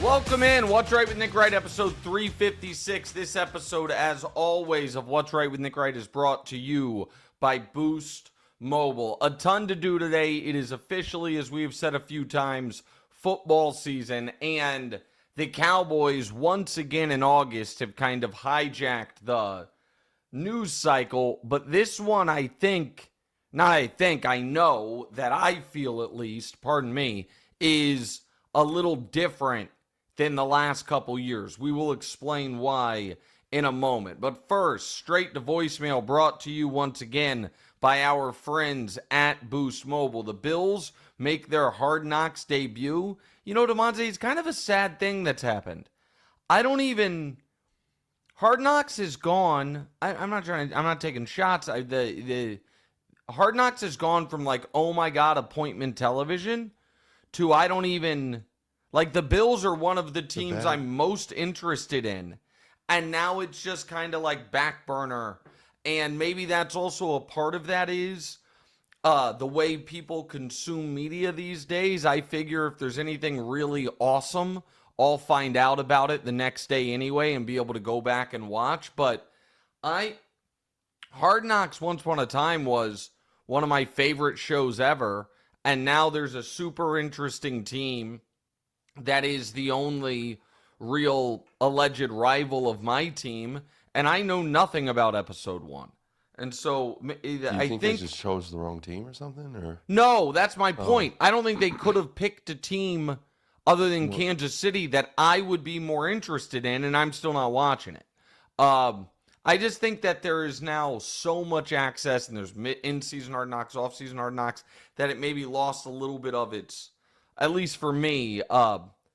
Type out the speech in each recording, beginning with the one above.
Welcome in. What's Right with Nick Wright, episode 356. This episode, as always, of What's Right with Nick Wright is brought to you by Boost Mobile. A ton to do today. It is officially, as we have said a few times, football season, and the Cowboys, once again in August, have kind of hijacked the news cycle. But this one, I know that I feel at least, pardon me, is a little different than the last couple years. We will explain why in a moment. But first, straight to voicemail, brought to you once again by our friends at Boost Mobile. The Bills make their Hard Knocks debut. You know, Damonza, it's kind of a sad thing that's happened. Hard Knocks is gone. I'm not taking shots. The Hard Knocks has gone from like, oh my God, appointment television to like, the Bills are one of the teams I'm most interested in. And now it's just kind of like back burner. And maybe that's also a part of that is the way people consume media these days. I figure if there's anything really awesome, I'll find out about it the next day anyway and be able to go back and watch. But Hard Knocks once upon a time was one of my favorite shows ever. And now there's a super interesting team that is the only real alleged rival of my team, and I know nothing about episode 1. And so I think they just chose the wrong team or something? Or no, that's my point. I don't think they could have picked a team other than Kansas City that I would be more interested in, and I'm still not watching it. I just think that there is now so much access, and there's in-season Hard Knocks, off-season Hard Knocks, that it maybe lost a little bit of its, at least for me,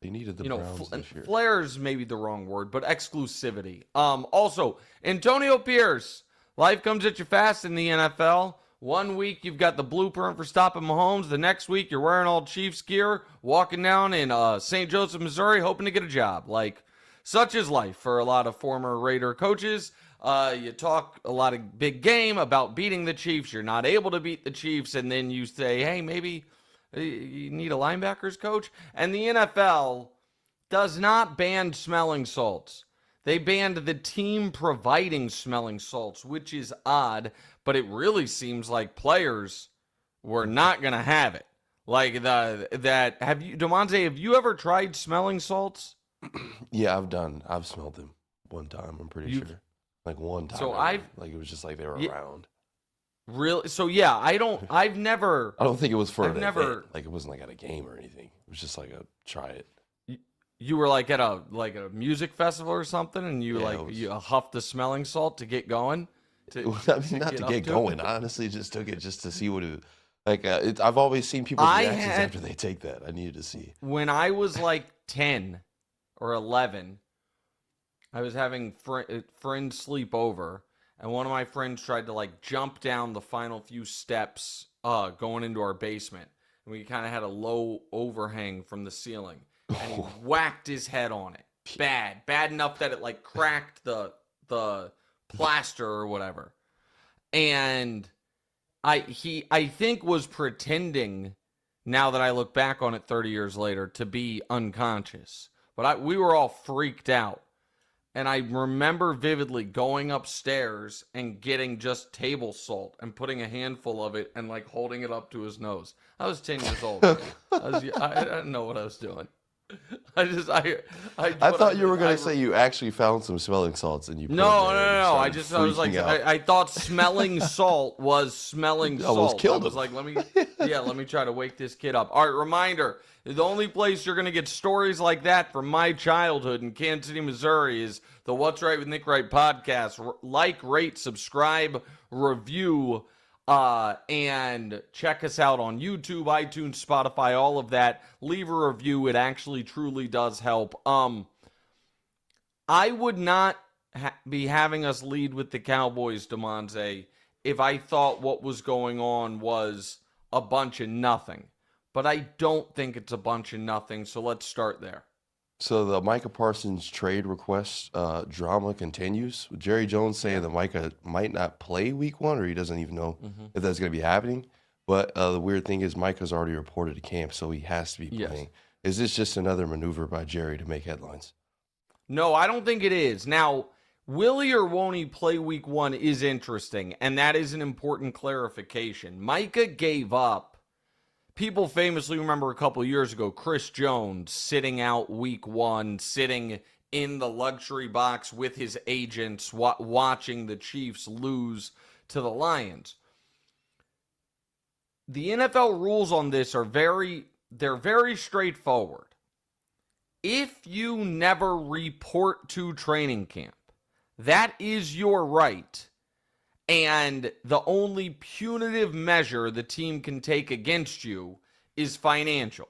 they needed the Browns this year. Flair's maybe the wrong word, but exclusivity. Also, Antonio Pierce, life comes at you fast in the NFL. 1 week you've got the blueprint for stopping Mahomes. The next week you're wearing all Chiefs gear, walking down in St. Joseph, Missouri, hoping to get a job. Like, such is life for a lot of former Raider coaches. You talk a lot of big game about beating the Chiefs. You're not able to beat the Chiefs, and then you say, hey, maybe you need a linebackers coach. And the NFL does not ban smelling salts. They banned the team providing smelling salts, which is odd, but it really seems like players were not going to have it. Like Damonza, have you ever tried smelling salts? Yeah, I've smelled them one time, I'm pretty sure. Like one time. So like it was just like they were around. Really? So yeah, I don't think it was for event. Like it wasn't like at a game or anything. It was just like a try it. You were like at a music festival or something, and you you huffed the smelling salt to get going. Not to get going. I honestly just took it just to see what it. Like I've always seen people's reactions after they take that. I needed to see. When I was like 10 or 11, I was having friends sleep over. And one of my friends tried to like jump down the final few steps going into our basement. And we kind of had a low overhang from the ceiling. And he whacked his head on it. Bad enough that it like cracked the plaster or whatever. And I think was pretending, now that I look back on it 30 years later, to be unconscious. But we were all freaked out. And I remember vividly going upstairs and getting just table salt and putting a handful of it and like holding it up to his nose. I was 10 years old. I didn't know what I was doing. I thought you were going to say you actually found some smelling salts and you put No. I was like, I thought smelling salt was smelling salt. Almost killed him. I was like, let me try to wake this kid up. All right, reminder. The only place you're going to get stories like that from my childhood in Kansas City, Missouri is the What's Right with Nick Wright podcast. Like, rate, subscribe, review, and check us out on YouTube, iTunes, Spotify, all of that. Leave a review. It actually truly does help. I would not be having us lead with the Cowboys, Damonza, if I thought what was going on was a bunch of nothing. But I don't think it's a bunch of nothing, so let's start there. So the Micah Parsons trade request drama continues, with Jerry Jones saying that Micah might not play week 1, or he doesn't even know if that's going to be happening. But the weird thing is Micah's already reported to camp, so he has to be playing. Is this just another maneuver by Jerry to make headlines? No, I don't think it is. Now, will he or won't he play week 1 is interesting, and that is an important clarification. Micah gave up. People famously remember a couple years ago, Chris Jones sitting out week 1, sitting in the luxury box with his agents, watching the Chiefs lose to the Lions. The NFL rules on this are very straightforward. If you never report to training camp, that is your right. And the only punitive measure the team can take against you is financial.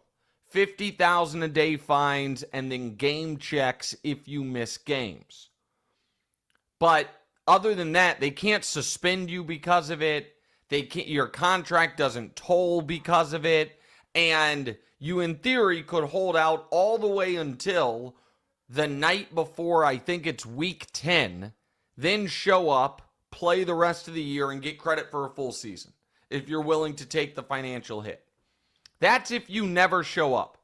$50,000 a day fines and then game checks if you miss games. But other than that, they can't suspend you because of it. Your contract doesn't toll because of it. And you, in theory, could hold out all the way until the night before, I think it's week 10, then show up, play the rest of the year, and get credit for a full season if you're willing to take the financial hit. That's if you never show up.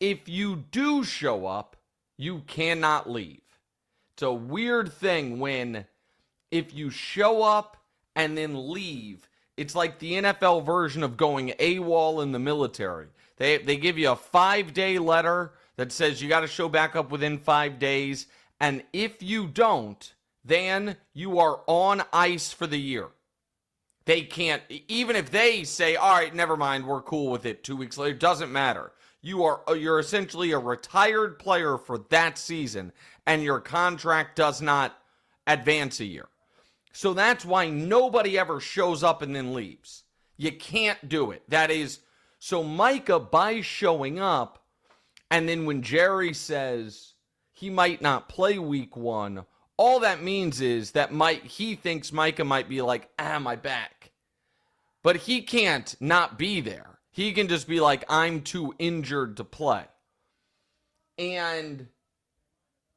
If you do show up, you cannot leave. It's a weird thing when if you show up and then leave, it's like the NFL version of going AWOL in the military. They give you a 5-day letter that says you got to show back up within 5 days, and if you don't, then you are on ice for the year. They can't, even if they say, all right, never mind, we're cool with it 2 weeks later, doesn't matter. You're essentially a retired player for that season, and your contract does not advance a year. So that's why nobody ever shows up and then leaves. You can't do it. That is, so Micah, by showing up, and then when Jerry says he might not play week 1, all that means is that he thinks Micah might be like, my back. But he can't not be there. He can just be like, I'm too injured to play. And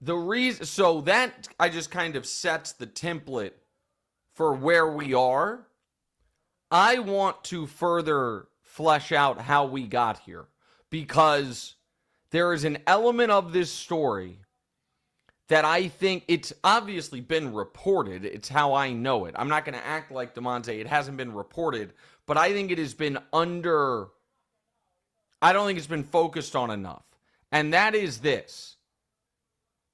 the reason, so that I just kind of sets the template for where we are. I want to further flesh out how we got here, because there is an element of this story that I think it's obviously been reported. It's how I know it. I'm not going to act like Damonza. It hasn't been reported, but I think it has been I don't think it's been focused on enough. And that is this.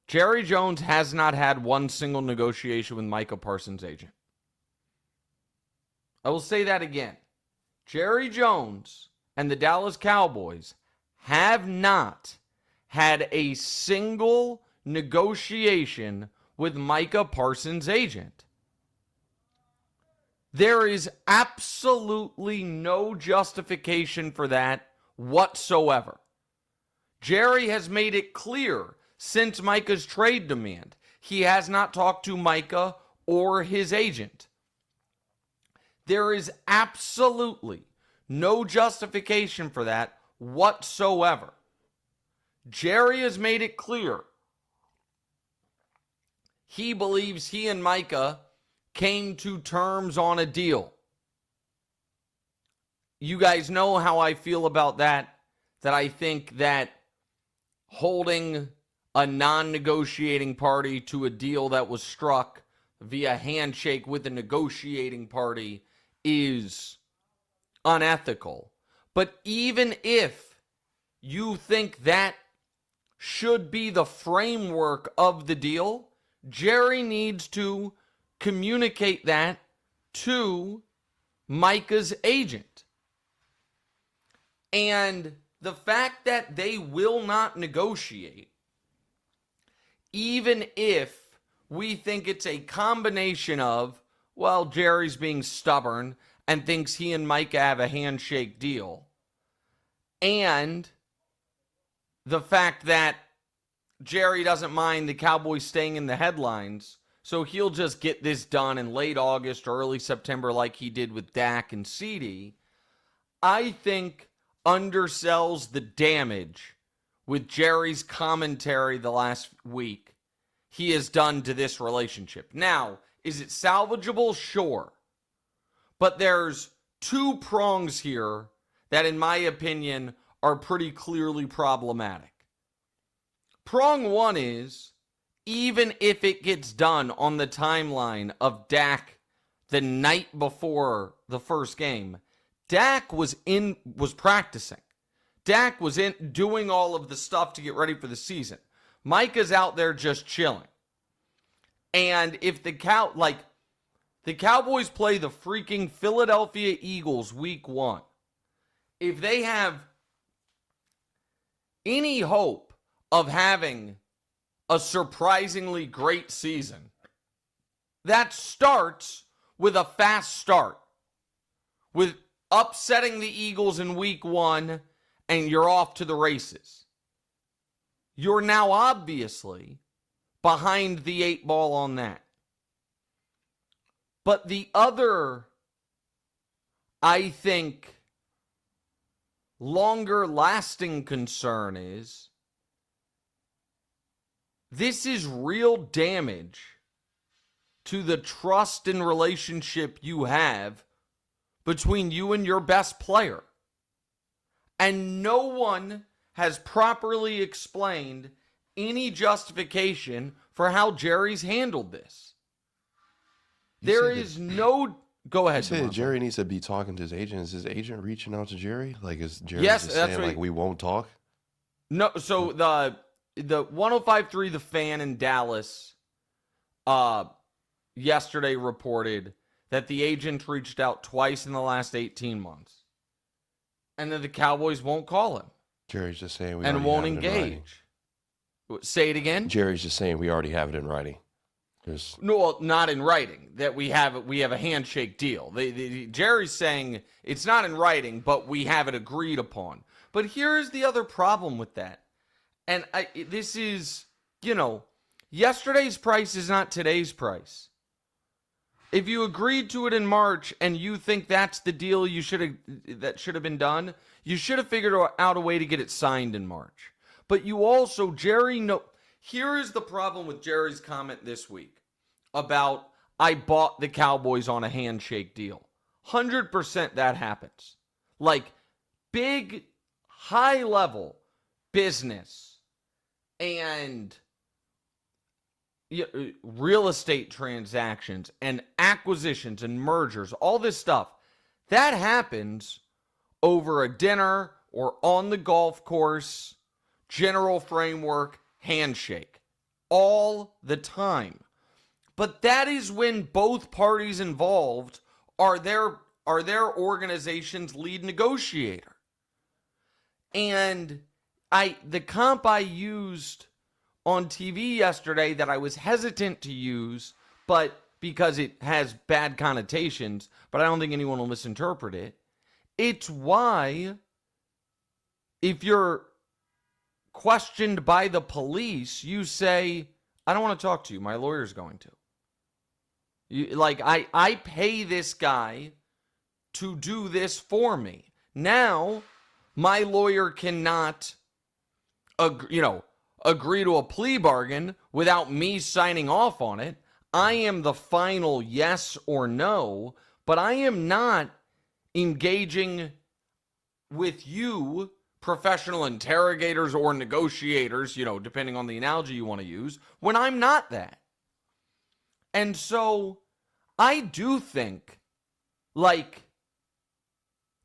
Jerry Jones has not had one single negotiation with Micah Parsons' agent. I will say that again. Jerry Jones and the Dallas Cowboys have not had a single negotiation with Micah Parsons' agent. There is absolutely no justification for that whatsoever. Jerry has made it clear since Micah's trade demand, he has not talked to Micah or his agent. There is absolutely no justification for that whatsoever. Jerry has made it clear he believes he and Micah came to terms on a deal. You guys know how I feel about that I think that holding a non-negotiating party to a deal that was struck via handshake with a negotiating party is unethical. But even if you think that should be the framework of the deal, Jerry needs to communicate that to Micah's agent. And the fact that they will not negotiate, even if we think it's a combination of, well, Jerry's being stubborn and thinks he and Micah have a handshake deal, and the fact that Jerry doesn't mind the Cowboys staying in the headlines, so he'll just get this done in late August or early September like he did with Dak and CeeDee, I think undersells the damage with Jerry's commentary the last week he has done to this relationship. Now, is it salvageable? Sure. But there's two prongs here that, in my opinion, are pretty clearly problematic. Prong one is, even if it gets done on the timeline of Dak the night before the first game, Dak was practicing. Dak was in doing all of the stuff to get ready for the season. Micah's out there just chilling. And if the Cowboys play the freaking Philadelphia Eagles week 1, if they have any hope of having a surprisingly great season, that starts with a fast start, with upsetting the Eagles in week 1, and you're off to the races. You're now obviously behind the 8 ball on that. But the other, I think, longer lasting concern is this is real damage to the trust and relationship you have between you and your best player. And no one has properly explained any justification for how Jerry's handled this. There is no... Go ahead. You said Jerry needs to be talking to his agent. Is his agent reaching out to Jerry? Like, is Jerry yes, just that's saying, right. like, we won't talk? No, so the 105.3 The Fan in Dallas yesterday reported that the agent reached out twice in the last 18 months. And that the Cowboys won't call him. Jerry's just saying we and already won't have it in writing. engage. Say it again? Jerry's just saying we already have it in writing. No, well, not in writing. That we have a handshake deal. Jerry's saying it's not in writing, but we have it agreed upon. But here's the other problem with that. And this is, yesterday's price is not today's price. If you agreed to it in March and you think that's the deal that should have been done, you should have figured out a way to get it signed in March. But you also, here is the problem with Jerry's comment this week about, I bought the Cowboys on a handshake deal. 100% that happens. Like, big, high-level business and real estate transactions and acquisitions and mergers, all this stuff, that happens over a dinner or on the golf course, general framework, handshake, all the time. But that is when both parties involved are their organization's lead negotiator. And the comp I used on TV yesterday that I was hesitant to use, but because it has bad connotations, but I don't think anyone will misinterpret it. It's why, if you're questioned by the police, you say, I don't want to talk to you. My lawyer's going to. I pay this guy to do this for me. Now, my lawyer cannot, agree to a plea bargain without me signing off on it. I am the final yes or no, but I am not engaging with you, professional interrogators or negotiators, depending on the analogy you want to use, when I'm not that. And so I do think,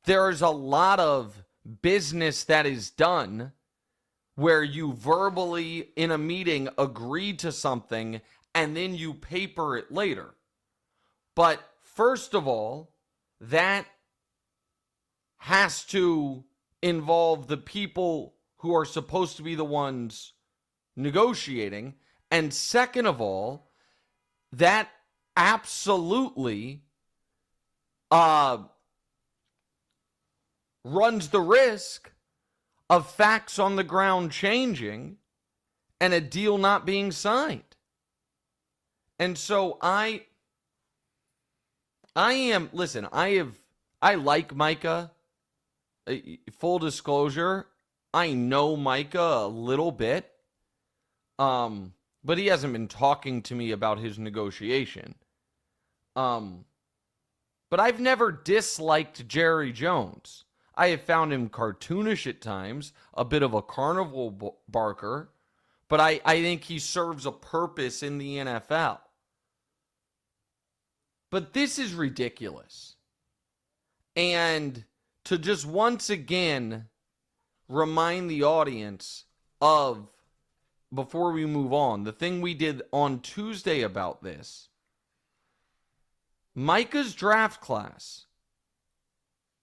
there's a lot of business that is done where you verbally, in a meeting, agree to something and then you paper it later. But first of all, that has to involve the people who are supposed to be the ones negotiating. And second of all, that absolutely runs the risk of facts on the ground changing and a deal not being signed. And so I like Micah. Full disclosure, I know Micah a little bit. But he hasn't been talking to me about his negotiation. But I've never disliked Jerry Jones. I have found him cartoonish at times, a bit of a carnival barker, but I think he serves a purpose in the NFL. But this is ridiculous. And to just once again remind the audience of, before we move on, the thing we did on Tuesday about this, Micah's draft class.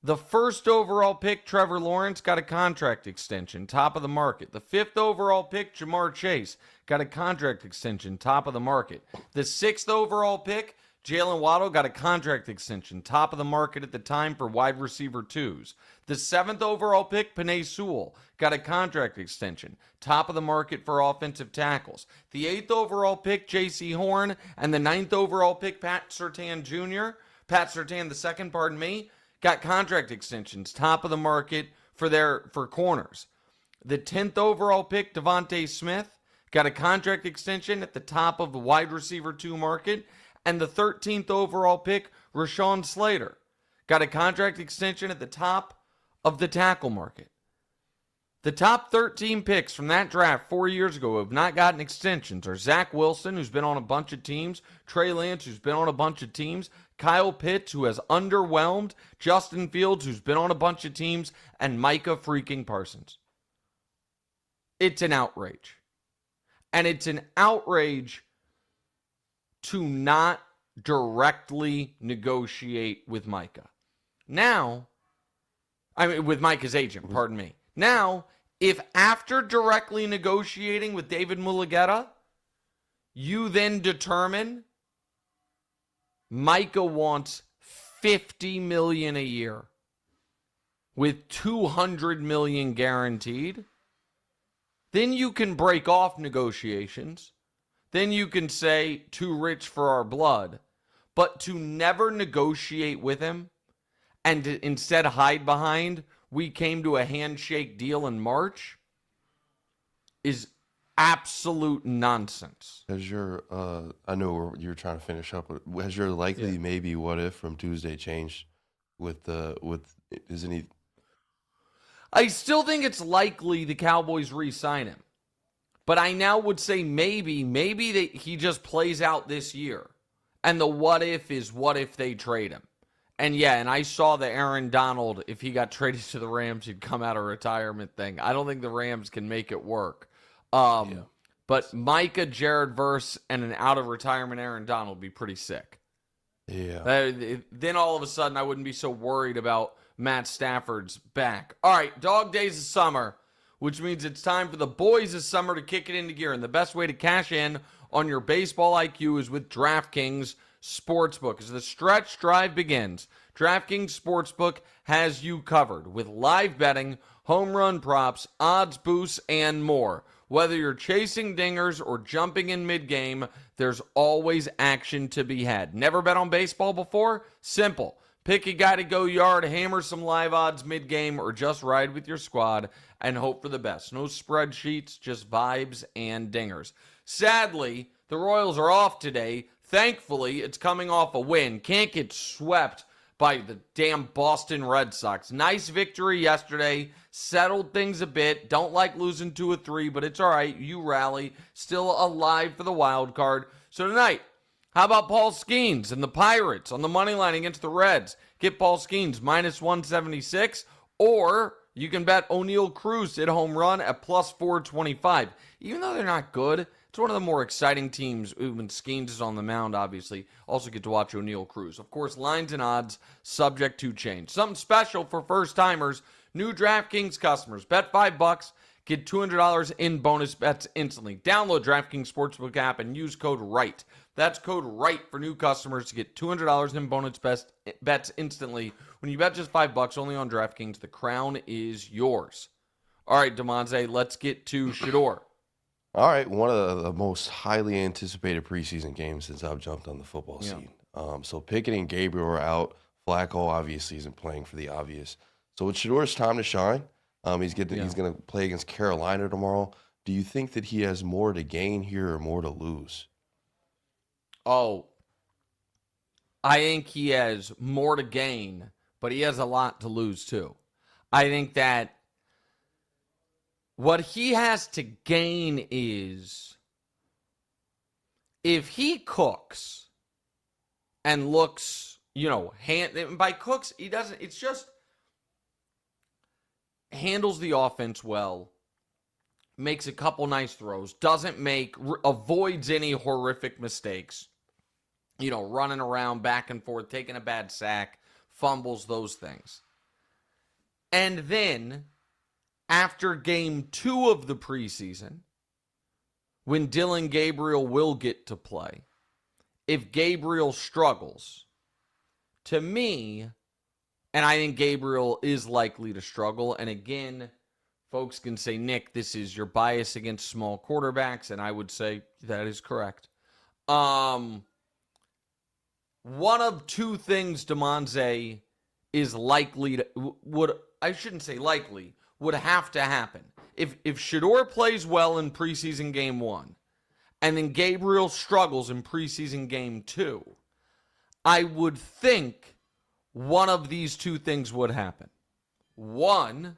The first overall pick, Trevor Lawrence, got a contract extension, top of the market. The 5th overall pick, Jamar Chase, got a contract extension, top of the market. The 6th overall pick, Jalen Waddle, got a contract extension, top of the market at the time for wide receiver 2s. The 7th overall pick, Penei Sewell, got a contract extension, top of the market for offensive tackles. The 8th overall pick, J.C. Horn, and the 9th overall pick, Pat Surtain II, got contract extensions, top of the market for corners. The 10th overall pick, Devontae Smith, got a contract extension at the top of the wide receiver 2 market. And the 13th overall pick, Rashawn Slater, got a contract extension at the top of the tackle market. The top 13 picks from that draft 4 years ago who have not gotten extensions are Zach Wilson, who's been on a bunch of teams, Trey Lance, who's been on a bunch of teams, Kyle Pitts, who has underwhelmed, Justin Fields, who's been on a bunch of teams, and Micah freaking Parsons. It's an outrage. And it's an outrage to not directly negotiate with Micah. Now, with Micah's agent, pardon me. Now, if after directly negotiating with David Mulugheta, you then determine Micah wants $50 million a year with $200 million guaranteed, then you can break off negotiations. Then you can say, too rich for our blood. But to never negotiate with him and to instead hide behind, we came to a handshake deal in March, is absolute nonsense. Has your, I know you're trying to finish up, but has your likely maybe what if from Tuesday changed isn't he? I still think it's likely the Cowboys re-sign him. But I now would say maybe that he just plays out this year. And the what if is what if they trade him. And and I saw the Aaron Donald, if he got traded to the Rams, he'd come out of retirement thing. I don't think the Rams can make it work. But Micah, Jared Verse, and an out-of-retirement Aaron Donald would be pretty sick. Yeah. Then all of a sudden I wouldn't be so worried about Matt Stafford's back. All right, dog days of summer, which means it's time for the boys of summer to kick it into gear. And the best way to cash in on your baseball IQ is with DraftKings Sportsbook. As the stretch drive begins, DraftKings Sportsbook has you covered with live betting, home run props, odds boosts, and more. Whether you're chasing dingers or jumping in mid-game, there's always action to be had. Never bet on baseball before? Simple. Pick a guy to go yard, hammer some live odds mid-game, or just ride with your squad and hope for the best. No spreadsheets, just vibes and dingers. Sadly, the Royals are off today. Thankfully, it's coming off a win. Can't get swept by the damn Boston Red Sox. Nice victory yesterday. Settled things a bit. Don't like losing 2-3, but it's all right. You rally. Still alive for the wild card. So tonight, how about Paul Skeens and the Pirates on the money line against the Reds? Get Paul Skeens minus 176, or you can bet O'Neal Cruz hit a home run at plus 425. Even though they're not good, it's one of the more exciting teams when Skeens is on the mound, obviously. Also get to watch O'Neal Cruz. Of course, lines and odds subject to change. Something special for first-timers. New DraftKings customers. Bet $5. Get $200 in bonus bets instantly. Download DraftKings Sportsbook app and use code Wright. That's code Wright for new customers to get $200 in bonus bets instantly. When you bet just $5 only on DraftKings, the crown is yours. All right, Damonza, let's get to Shedeur. All right, one of the most highly anticipated preseason games since I've jumped on the football scene. So Pickett and Gabriel are out. Flacco obviously isn't playing for the obvious. So it's Shedeur's time to shine. He's going to play against Carolina tomorrow. Do you think that he has more to gain here or more to lose? Oh, I think he has more to gain, but he has a lot to lose too. I think that what he has to gain is if he cooks and looks, by cooks, he doesn't, it's just handles the offense well, makes a couple nice throws, avoids any horrific mistakes, running around back and forth, taking a bad sack, fumbles, those things. And then, after game 2 of the preseason, when Dylan Gabriel will get to play, if Gabriel struggles, to me, and I think Gabriel is likely to struggle, and again, folks can say, Nick, this is your bias against small quarterbacks, and I would say that is correct. One of two things Damonza is likely to, would have to happen. If Shedeur plays well in preseason game 1, and then Gabriel struggles in preseason game 2, I would think one of these two things would happen. One,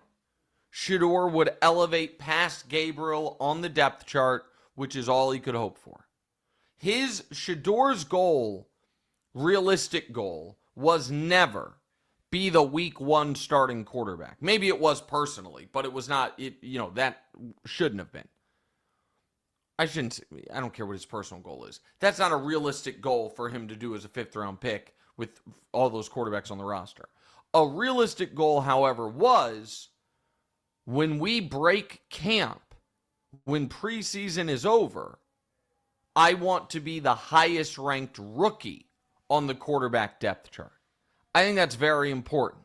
Shedeur would elevate past Gabriel on the depth chart, which is all he could hope for. Shedeur's goal, realistic goal, was never be the week 1 starting quarterback. Maybe it was personally, but it was not, that shouldn't have been. I don't care what his personal goal is. That's not a realistic goal for him to do as a 5th round pick with all those quarterbacks on the roster. A realistic goal, however, was when we break camp, when preseason is over, I want to be the highest ranked rookie on the quarterback depth chart. I think that's very important.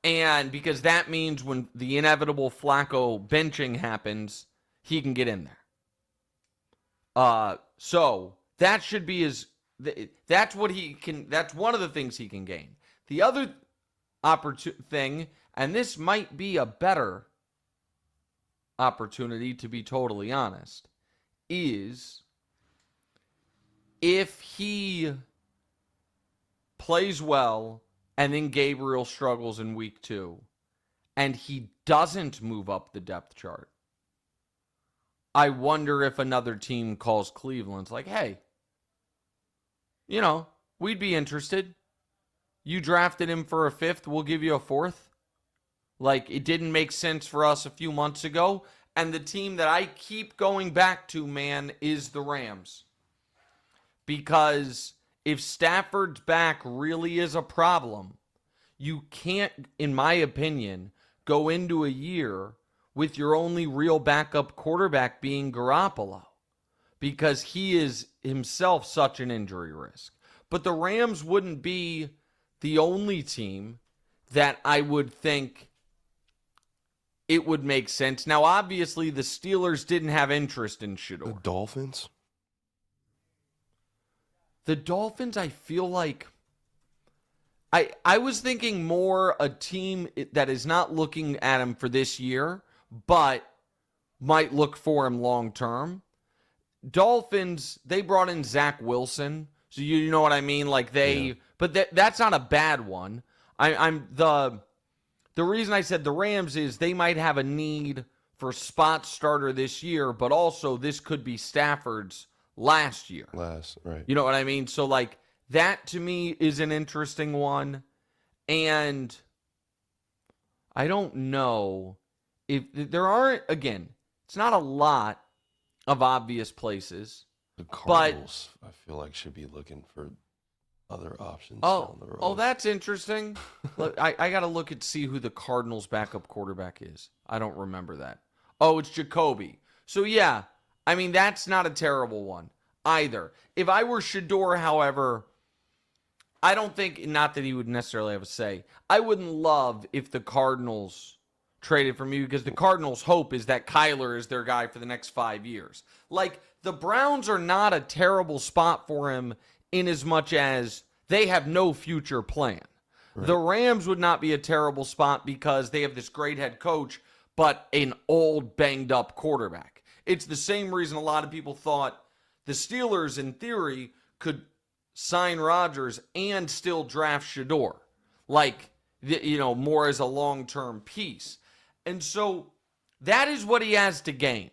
And because that means when the inevitable Flacco benching happens, he can get in there. So that should be that's what he can, that's one of the things he can gain. The other thing, and this might be a better opportunity to be totally honest, is if he plays well and then Gabriel struggles in week 2 and he doesn't move up the depth chart, I wonder if another team calls Cleveland's like, hey, we'd be interested. You drafted him for a 5th, we'll give you a 4th. Like, it didn't make sense for us a few months ago. And the team that I keep going back to, man, is the Rams. Because if Stafford's back really is a problem, you can't, in my opinion, go into a year with your only real backup quarterback being Garoppolo, because he is himself such an injury risk. But the Rams wouldn't be the only team that I would think it would make sense. Now, obviously, the Steelers didn't have interest in Shedeur. The Dolphins? The Dolphins, I feel like I was thinking more a team that is not looking at him for this year, but might look for him long term. Dolphins, they brought in Zach Wilson, so you know what I mean. Like but that's not a bad one. The reason I said the Rams is they might have a need for spot starter this year, but also this could be Stafford's last year. Right. You know what I mean? So, like, that to me is an interesting one. And I don't know if there aren't, again, it's not a lot of obvious places. The Cardinals, I feel like, should be looking for other options down the road. Oh, that's interesting. Look, I got to look and see who the Cardinals' backup quarterback is. I don't remember that. Oh, it's Jacoby. So, yeah, I mean, that's not a terrible one either. If I were Shedeur, however, I don't think, not that he would necessarily have a say, I wouldn't love if the Cardinals traded for me, because the Cardinals' hope is that Kyler is their guy for the next 5 years. Like, the Browns are not a terrible spot for him in as much as they have no future plan. Right. The Rams would not be a terrible spot because they have this great head coach, but an old, banged-up quarterback. It's the same reason a lot of people thought the Steelers, in theory, could sign Rodgers and still draft Shedeur. Like, more as a long-term piece. And so that is what he has to gain.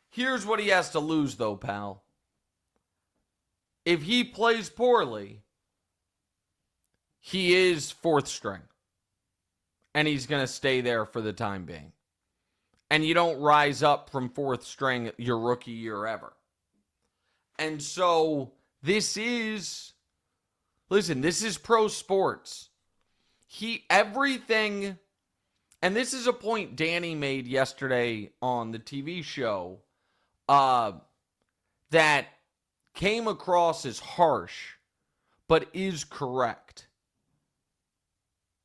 Here's what he has to lose, though, pal. If he plays poorly, he is fourth string. And he's going to stay there for the time being. And you don't rise up from fourth string your rookie year ever. And so this is pro sports. Everything, and this is a point Danny made yesterday on the TV show that came across as harsh, but is correct.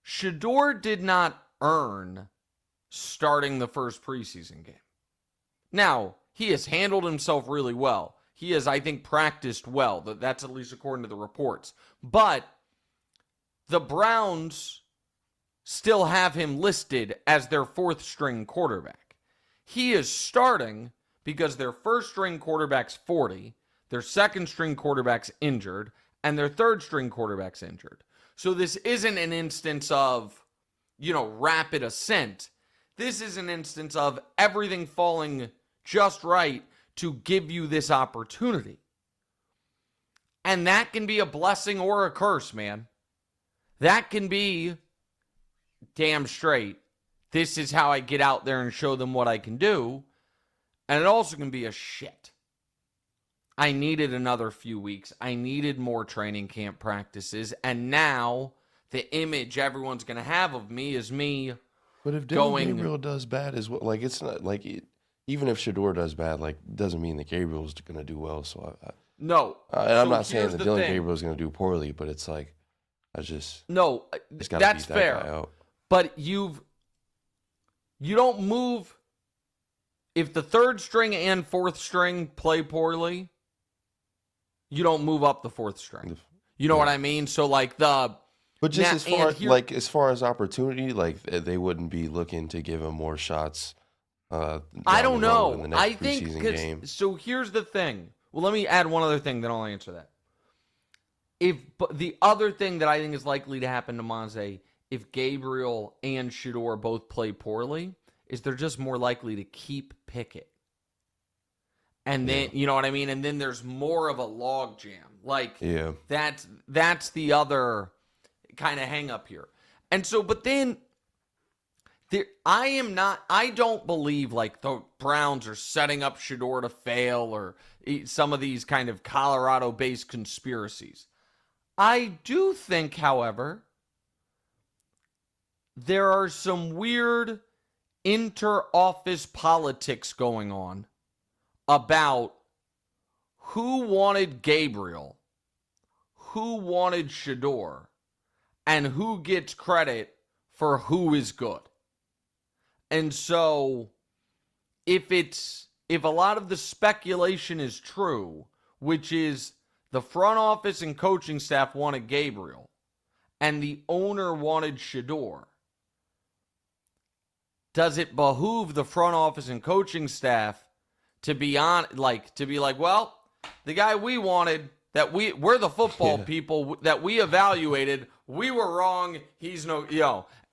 Shedeur did not earn starting the first preseason game. Now, he has handled himself really well. He has, I think, practiced well. That's at least according to the reports. But the Browns still have him listed as their fourth string quarterback. He is starting because their first string quarterback's 40, their second string quarterback's injured, and their third string quarterback's injured. So this isn't an instance of, rapid ascent. This is an instance of everything falling just right to give you this opportunity. And that can be a blessing or a curse, man. That can be damn straight. This is how I get out there and show them what I can do. And it also can be a shit. I needed another few weeks. I needed more training camp practices. And now the image everyone's going to have of me is me. But if Gabriel does bad as well, it's not even if Shedeur does bad, doesn't mean that Gabriel's going to do well. So no. And I'm not saying that Dylan Gabriel's going to do poorly, but it's no, that's fair. But you don't move if the third string and fourth string play poorly. You don't move up the fourth string. You know what I mean? So but just as far as opportunity, they wouldn't be looking to give him more shots. I don't know. In the next I think game. So. Here's the thing. Well, let me add one other thing, then I'll answer that. The other thing that I think is likely to happen to Damonza, if Gabriel and Shedeur both play poorly, is they're just more likely to keep Pickett. And then, you know what I mean? And then there's more of a log jam. That's the other kind of hang up here. And so, but then I don't believe the Browns are setting up Shedeur to fail or some of these kind of Colorado-based conspiracies. I do think, however, there are some weird inter-office politics going on about who wanted Gabriel, who wanted Shedeur, and who gets credit for who is good. And so, if a lot of the speculation is true, which is the front office and coaching staff wanted Gabriel, and the owner wanted Shedeur, does it behoove the front office and coaching staff to be well, the guy we wanted, we're the football people that we evaluated, we were wrong, he's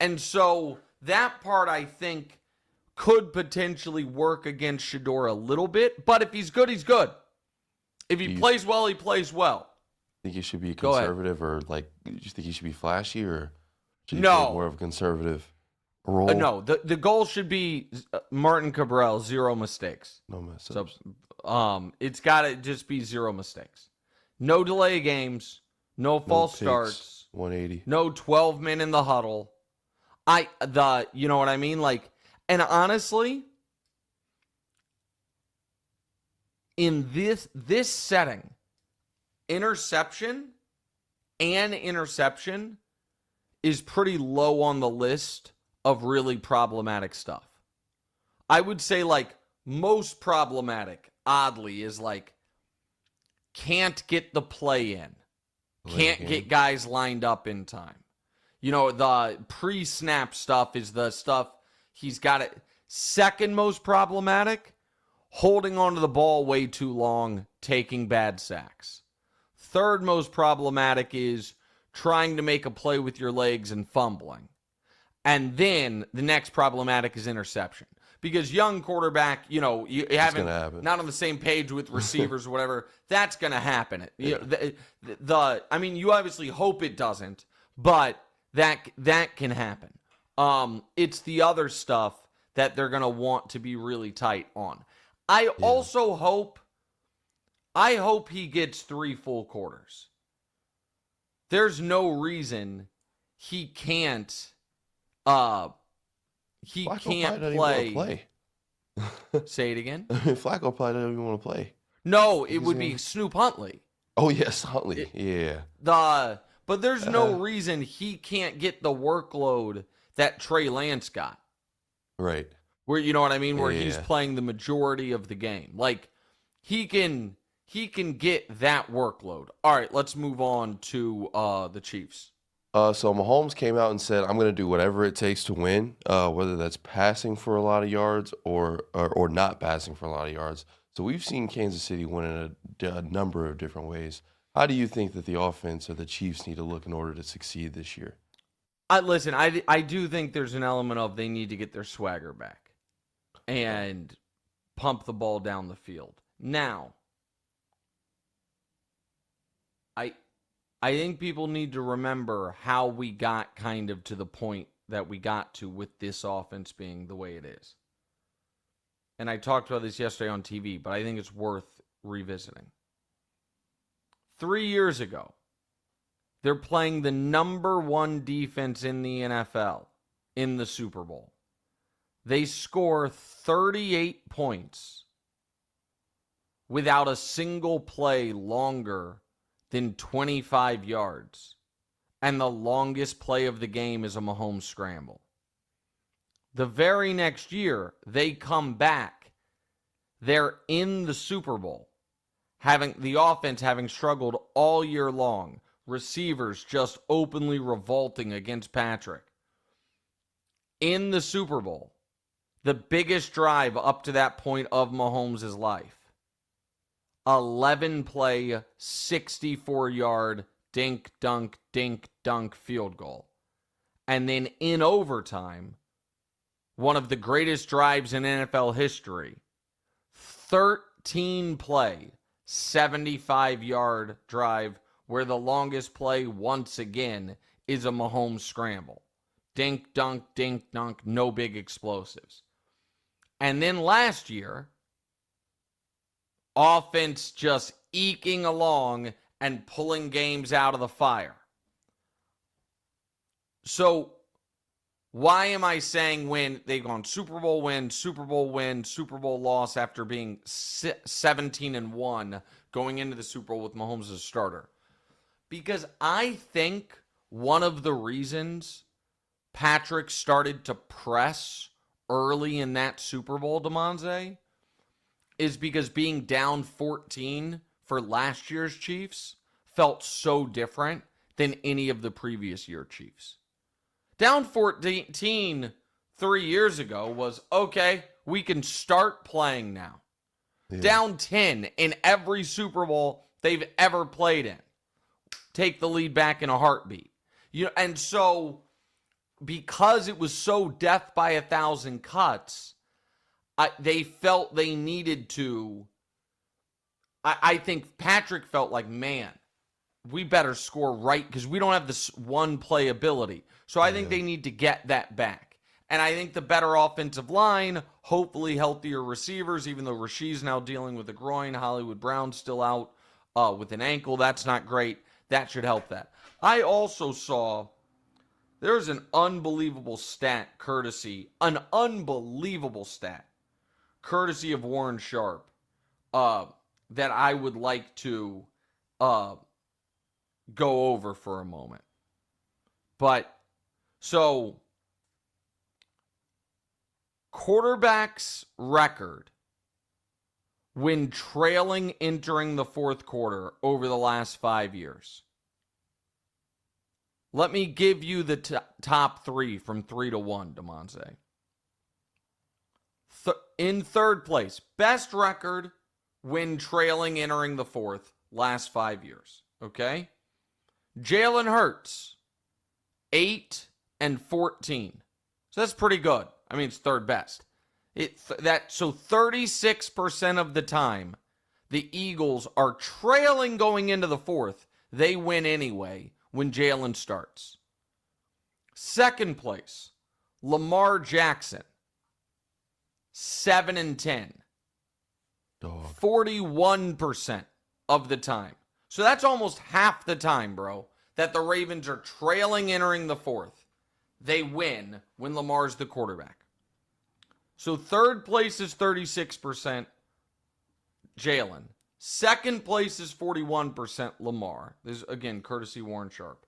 and so that part I think could potentially work against Shedeur a little bit, but if he's good, he's good. If he plays well, he plays well. Think he should be conservative, or do you think he should be flashy, or should he play more of a conservative role? No, the goal should be Martin Cabral, 0 mistakes. No mistakes. So, it's got to just be 0 mistakes. No delay games, no false starts, 180. No 12 men in the huddle. You know what I mean? And honestly, in this setting, interception is pretty low on the list of really problematic stuff. I would say most problematic, oddly, is can't get the play in. Can't get guys lined up in time. The pre-snap stuff is the stuff he's got it. Second most problematic, holding onto the ball way too long, taking bad sacks. Third most problematic is trying to make a play with your legs and fumbling. And then the next problematic is interception. Because young quarterback, you haven't not on the same page with receivers or whatever. That's going to happen. Yeah. You obviously hope it doesn't, but that can happen. It's the other stuff that they're going to want to be really tight on. I also hope he gets 3 full quarters. There's no reason he can't play. Say it again. Flacco probably doesn't even want to play. No, it would be Snoop Huntley. Oh yes, Huntley. Yeah. But there's no reason he can't get the workload that Trey Lance got. Right. Where you know what I mean? Where he's playing the majority of the game. Like he can get that workload. All right, let's move on to the Chiefs. So Mahomes came out and said, "I'm going to do whatever it takes to win, whether that's passing for a lot of yards or not passing for a lot of yards." So we've seen Kansas City win in a number of different ways. How do you think that the offense or the Chiefs need to look in order to succeed this year? Listen, I do think there's an element of they need to get their swagger back and pump the ball down the field. Now, I think people need to remember how we got kind of to the point that we got to with this offense being the way it is. And I talked about this yesterday on TV, but I think it's worth revisiting. 3 years ago, they're playing the number 1 defense in the NFL in the Super Bowl. They score 38 points without a single play longer than 25 yards. And the longest play of the game is a Mahomes scramble. The very next year, they come back. They're in the Super Bowl, having the offense having struggled all year long. Receivers just openly revolting against Patrick. In the Super Bowl, the biggest drive up to that point of Mahomes' life. 11-play, 64-yard, dink, dunk field goal. And then in overtime, one of the greatest drives in NFL history, 13-play, 75-yard drive where the longest play, once again, is a Mahomes scramble. Dink, dunk, no big explosives. And then last year, offense just eking along and pulling games out of the fire. So why am I saying win? They've gone Super Bowl win, Super Bowl win, Super Bowl loss after being 17-1 going into the Super Bowl with Mahomes as a starter? Because I think one of the reasons Patrick started to press early in that Super Bowl, Damonza, is because being down 14 for last year's Chiefs felt so different than any of the previous year Chiefs. Down 14 3 years ago was, okay, we can start playing now. Yeah. Down 10 in every Super Bowl they've ever played in. Take the lead back in a heartbeat. And so because it was so death by 1,000 cuts, they felt they needed to. I think Patrick felt like, man, we better score right because we don't have this one play ability. So I think they need to get that back. And I think the better offensive line, hopefully healthier receivers, even though Rasheed's now dealing with a groin, Hollywood Brown's still out with an ankle. That's not great. That should help that. I also saw there's an unbelievable stat courtesy of Warren Sharp that I would like to go over for a moment. But, so, quarterback's record when trailing entering the fourth quarter over the last 5 years. Let me give you the top 3 from 3 to 1, Damonza. In third place, best record when trailing entering the fourth, last 5 years. Okay? Jalen Hurts, 8 and 14. So that's pretty good. I mean, it's third best. So 36% of the time, the Eagles are trailing going into the fourth. They win anyway when Jalen starts. Second place, Lamar Jackson, 7 and 10. Dog. 41% of the time. So that's almost half the time, bro, that the Ravens are trailing entering the fourth. They win when Lamar's the quarterback. So third place is 36%, Jalen. Second place is 41%, Lamar. This is, again, courtesy Warren Sharp.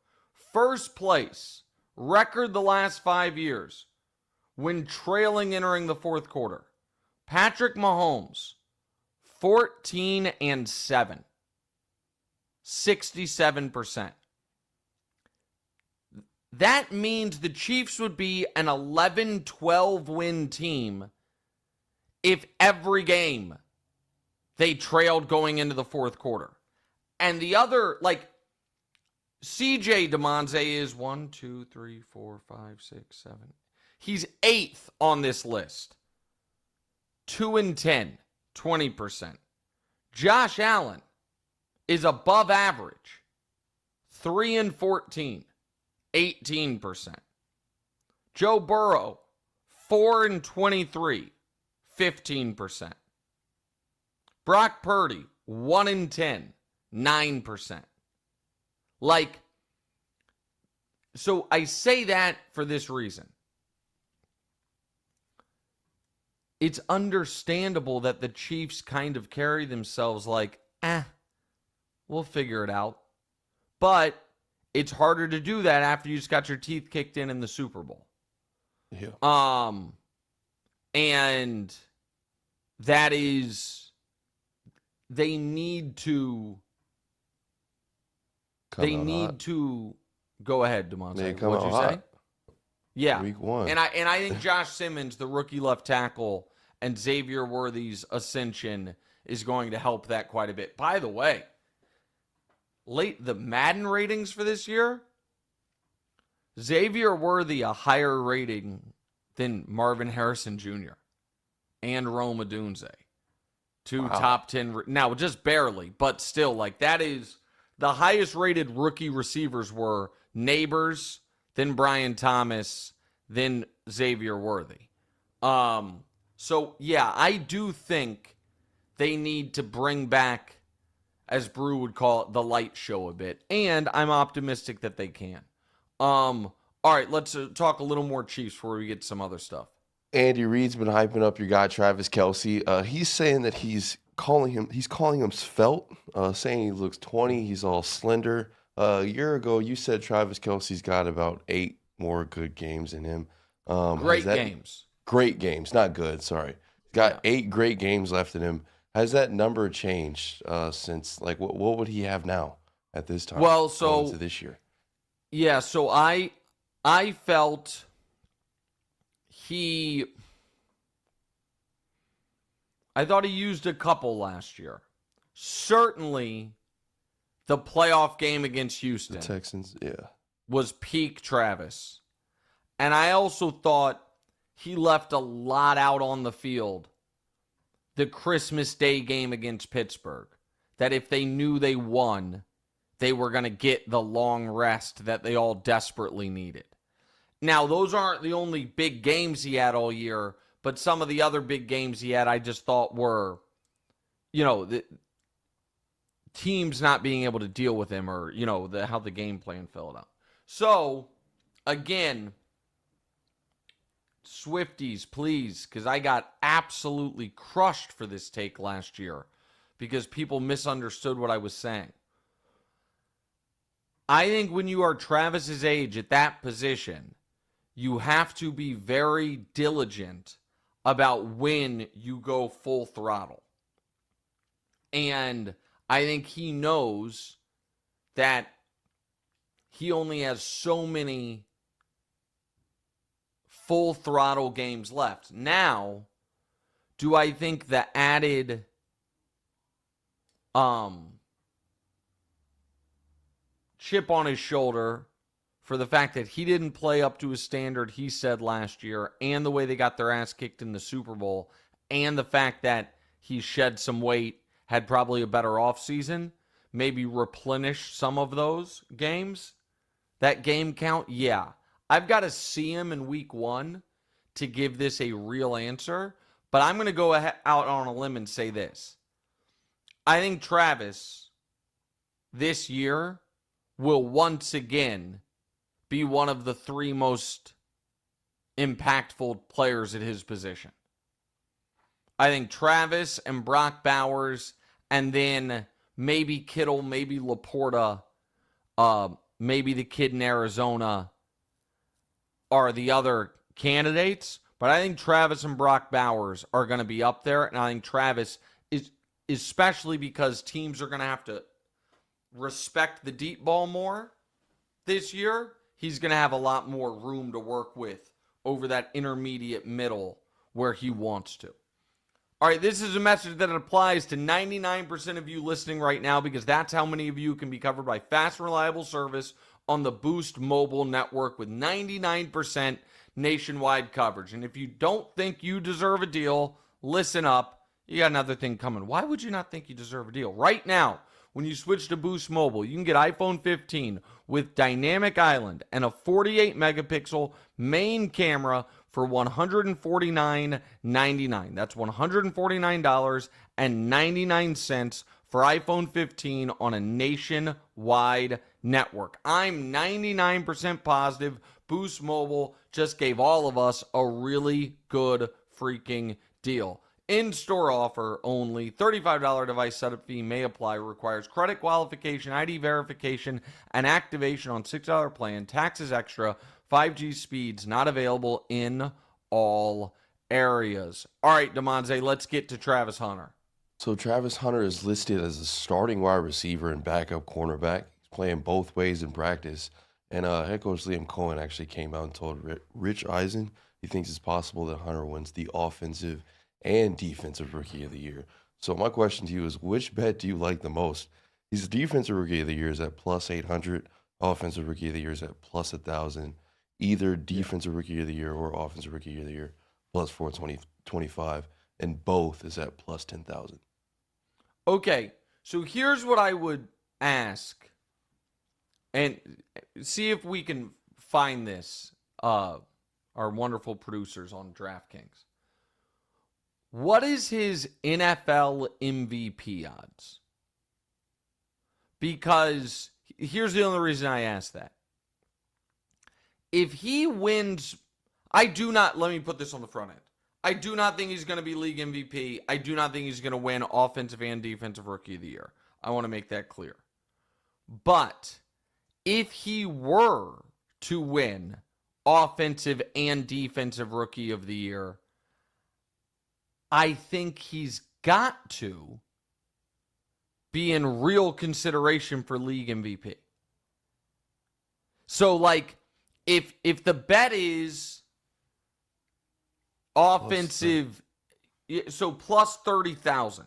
First place, record the last 5 years, when trailing entering the fourth quarter. Patrick Mahomes, 14 and 7. 67%. That means the Chiefs would be an 11-12 win team if every game they trailed going into the fourth quarter. And the other, like, CJ Damonza is 1, 2, 3, 4, 5, 6, 7. He's 8th on this list. 2 and 10, 20%. Josh Allen is above average. 3 and 14. 18%. Joe Burrow, 4 and 23, 15%. Brock Purdy, 1 and 10, 9%. Like, so I say that for this reason. It's understandable that the Chiefs kind of carry themselves like, we'll figure it out. But it's harder to do that after you just got your teeth kicked in the Super Bowl. Yeah. And that is, they need to go ahead, Damonza. What'd you say? Yeah. Week 1. And I think Josh Simmons, the rookie left tackle, and Xavier Worthy's ascension is going to help that quite a bit. By the way, the Madden ratings for this year, Xavier Worthy a higher rating than Marvin Harrison Jr. and Rome Odunze. Two top 10. Now, just barely, but still, like, that is the highest rated rookie receivers were Neighbors, then Brian Thomas, then Xavier Worthy. So, yeah, I do think they need to bring back, as Brew would call it, the light show a bit. And I'm optimistic that they can. All right, let's talk a little more Chiefs before we get to some other stuff. Andy Reid's been hyping up your guy Travis Kelce. He's saying that he's calling him svelte, saying he looks 20, he's all slender. A year ago, you said Travis Kelce's got about 8 more good games in him. Great games. Great games, not good, sorry. He's got 8 great games left in him. Has that number changed since, like, what would he have now at this time? Well, so into this year. Yeah, so I felt I thought he used a couple last year. Certainly the playoff game against Houston. The Texans, yeah. Was peak Travis. And I also thought he left a lot out on the field. The Christmas Day game against Pittsburgh. That if they knew they won, they were going to get the long rest that they all desperately needed. Now, those aren't the only big games he had all year, but some of the other big games he had I just thought were, the teams not being able to deal with him or, how the game plan filled out. So, again, Swifties, please, because I got absolutely crushed for this take last year because people misunderstood what I was saying. I think when you are Travis's age at that position, you have to be very diligent about when you go full throttle. And I think he knows that he only has so many full throttle games left. Now, do I think the added chip on his shoulder for the fact that he didn't play up to his standard, he said last year, and the way they got their ass kicked in the Super Bowl, and the fact that he shed some weight, had probably a better offseason, maybe replenish some of those games. That game count, yeah. I've got to see him in week 1 to give this a real answer, but I'm going to go out on a limb and say this. I think Travis, this year, will once again be one of the 3 most impactful players at his position. I think Travis and Brock Bowers, and then maybe Kittle, maybe Laporta, maybe the kid in Arizona are the other candidates. But I think Travis and Brock Bowers are going to be up there. And I think Travis is, especially because teams are going to have to respect the deep ball more this year, he's going to have a lot more room to work with over that intermediate middle where he wants to. All right, this is a message that applies to 99% of you listening right now, because that's how many of you can be covered by fast and reliable service on the Boost mobile network with 99% nationwide coverage. And if you don't think you deserve a deal, listen up. You got another thing coming. Why would you not think you deserve a deal? Right now, when you switch to Boost Mobile, you can get iPhone 15 with Dynamic Island and a 48 megapixel main camera for $149.99. That's $149.99 for iPhone 15 on a nationwide network. I'm 99% positive Boost Mobile just gave all of us a really good freaking deal. In-store offer only. $35 device setup fee may apply. Requires credit qualification, ID verification, and activation on $6 plan. Taxes extra. 5G speeds not available in all areas. All right, Damonza, let's get to Travis Hunter. So Travis Hunter is listed as a starting wide receiver and backup cornerback. He's playing both ways in practice. And head coach Liam Cohen actually came out and told Rich Eisen he thinks it's possible that Hunter wins the offensive and defensive rookie of the year. So my question to you is, which bet do you like the most? He's defensive rookie of the year is at plus 800. Offensive rookie of the year is at plus 1,000. Either defensive rookie of the year or offensive rookie of the year plus 425, and both is at plus 10,000. Okay, so here's what I would ask, and see if we can find this, our wonderful producers on DraftKings. What is his NFL MVP odds? Because here's the only reason I ask that. If he wins, let me put this on the front end. I do not think he's going to be league MVP. I do not think he's going to win offensive and defensive rookie of the year. I want to make that clear. But if he were to win offensive and defensive rookie of the year, I think he's got to be in real consideration for league MVP. So, like, if the bet is offensive, so plus 30,000.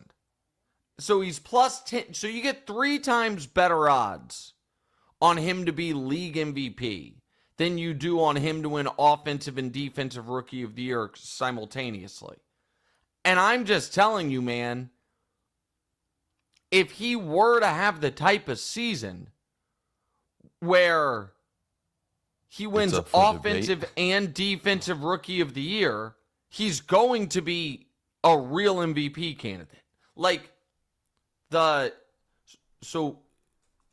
So he's plus 10. So you get 3 times better odds on him to be league MVP than you do on him to win offensive and defensive rookie of the year simultaneously. And I'm just telling you, man, if he were to have the type of season where he wins offensive and defensive rookie of the year, he's going to be a real MVP candidate. Like, what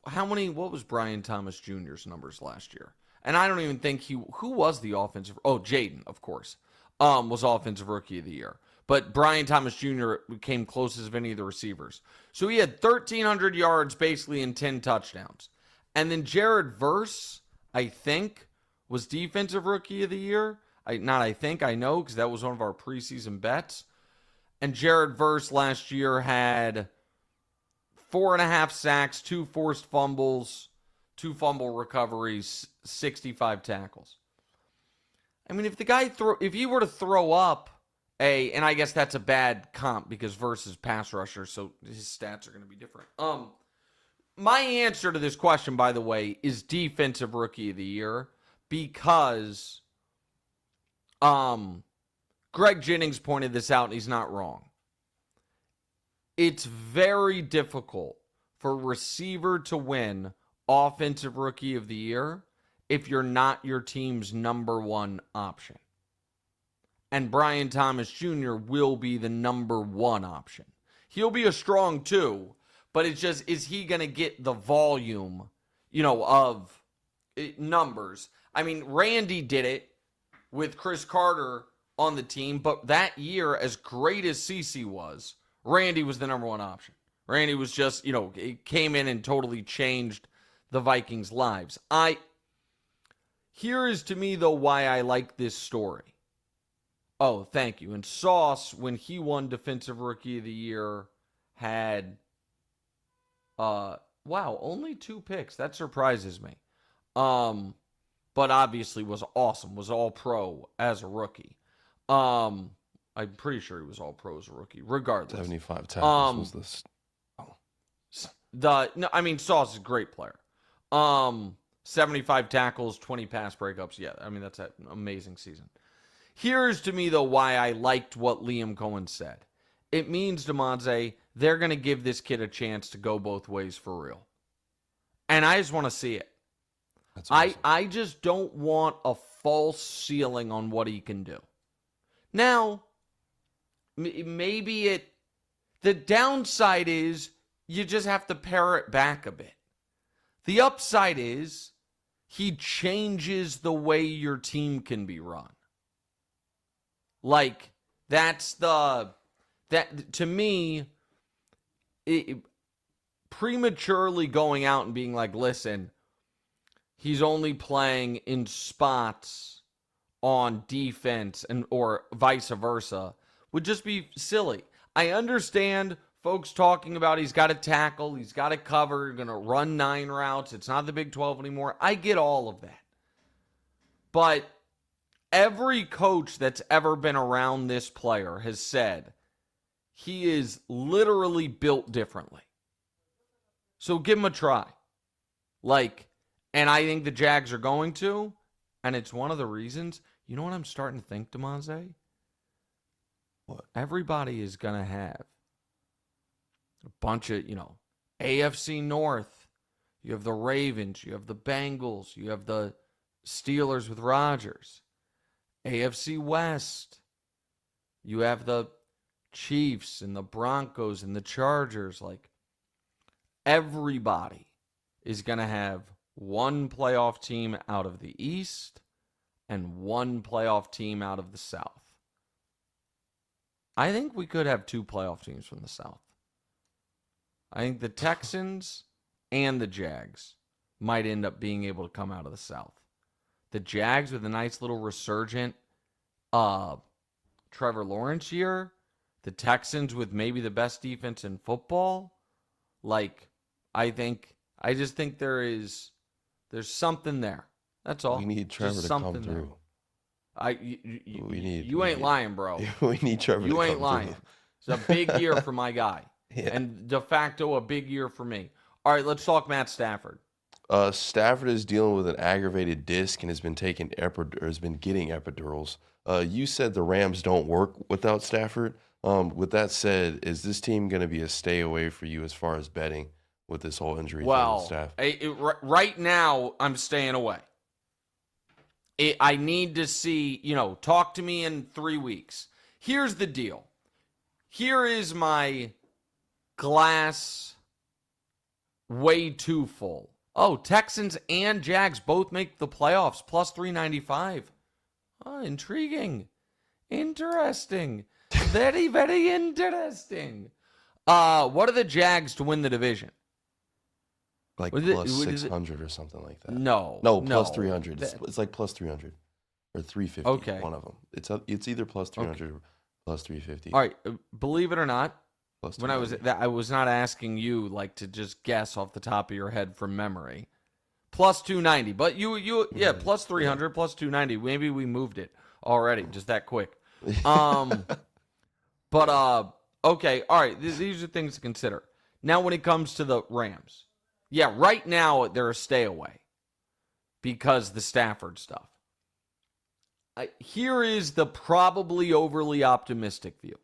was Brian Thomas Jr.'s numbers last year? And I don't even think who was the offensive, Jaden, of course, was offensive rookie of the year. But Brian Thomas Jr. came closest of any of the receivers. So he had 1,300 yards basically and 10 touchdowns. And then Jared Verse, I think, was defensive rookie of the year. I know, because that was one of our preseason bets. And Jared Verse last year had 4.5 sacks, 2 forced fumbles, 2 fumble recoveries, 65 tackles. I mean, if he were to throw up and I guess that's a bad comp because Verse is pass rusher, so his stats are going to be different. my answer to this question, by the way, is defensive rookie of the year because Greg Jennings pointed this out, and he's not wrong. It's very difficult for a receiver to win offensive rookie of the year if you're not your team's number one option. And Brian Thomas Jr. will be the number one option. He'll be a strong two, but it's just, is he going to get the volume, of numbers? I mean, Randy did it with Chris Carter on the team, but that year, as great as CeCe was, Randy was the number one option. Randy was just, it came in and totally changed the Vikings' lives. Here is to me, though, why I like this story. Oh, thank you. And Sauce, when he won Defensive Rookie of the Year, had, only 2 picks. That surprises me. But obviously was awesome, was all pro as a rookie. I'm pretty sure he was all pro as a rookie, regardless. 75 tackles was this. Sauce is a great player. 75 tackles, 20 pass breakups. Yeah, that's an amazing season. Here's to me, though, why I liked what Liam Cohen said. It means, Damonza, they're going to give this kid a chance to go both ways for real. And I just want to see it. That's awesome. I just don't want a false ceiling on what he can do. Now, maybe the downside is you just have to pare it back a bit. The upside is he changes the way your team can be run. Like, to me, prematurely going out and being like, listen, he's only playing in spots on defense or vice versa would just be silly. I understand folks talking about he's got to tackle, he's got to cover, going to run 9 routes. It's not the Big 12 anymore. I get all of that. But every coach that's ever been around this player has said he is literally built differently. So give him a try. And I think the Jags are going to, and it's one of the reasons. You know what I'm starting to think, Damonza? What? Everybody is going to have a bunch of, AFC North. You have the Ravens. You have the Bengals. You have the Steelers with Rodgers. AFC West. You have the Chiefs and the Broncos and the Chargers. Everybody is going to have one playoff team out of the East and one playoff team out of the South. I think we could have 2 playoff teams from the South. I think the Texans and the Jags might end up being able to come out of the South. The Jags with a nice little resurgent Trevor Lawrence year. The Texans with maybe the best defense in football. I just think there's something there. That's all. We need Trevor to come through. You ain't lying, bro. We need Trevor to come through. You ain't lying. It's a big year for my guy. Yeah. And de facto a big year for me. All right, let's talk Matt Stafford. Stafford is dealing with an aggravated disc and has been getting epidurals. You said the Rams don't work without Stafford. With that said, is this team going to be a stay away for you as far as betting with this whole injury thing with Stafford? Right now, I'm staying away. I need to see, talk to me in 3 weeks. Here's the deal. Here is my glass way too full. Oh, Texans and Jags both make the playoffs, plus 395. Oh, intriguing. Interesting. Very, very interesting. What are the Jags to win the division? Plus 600 or something like that. No, plus 300. It's like plus 300 or 350. Okay. One of them. It's either plus 300 or plus 350. All right. Believe it or not, when I was not asking you to just guess off the top of your head from memory. Plus 290. But plus 300, plus 290. Maybe we moved it already, just that quick. But okay, all right. These are things to consider. Now, when it comes to the Rams, Yeah, right now they're a stay away because the Stafford stuff. Here is the probably overly optimistic view.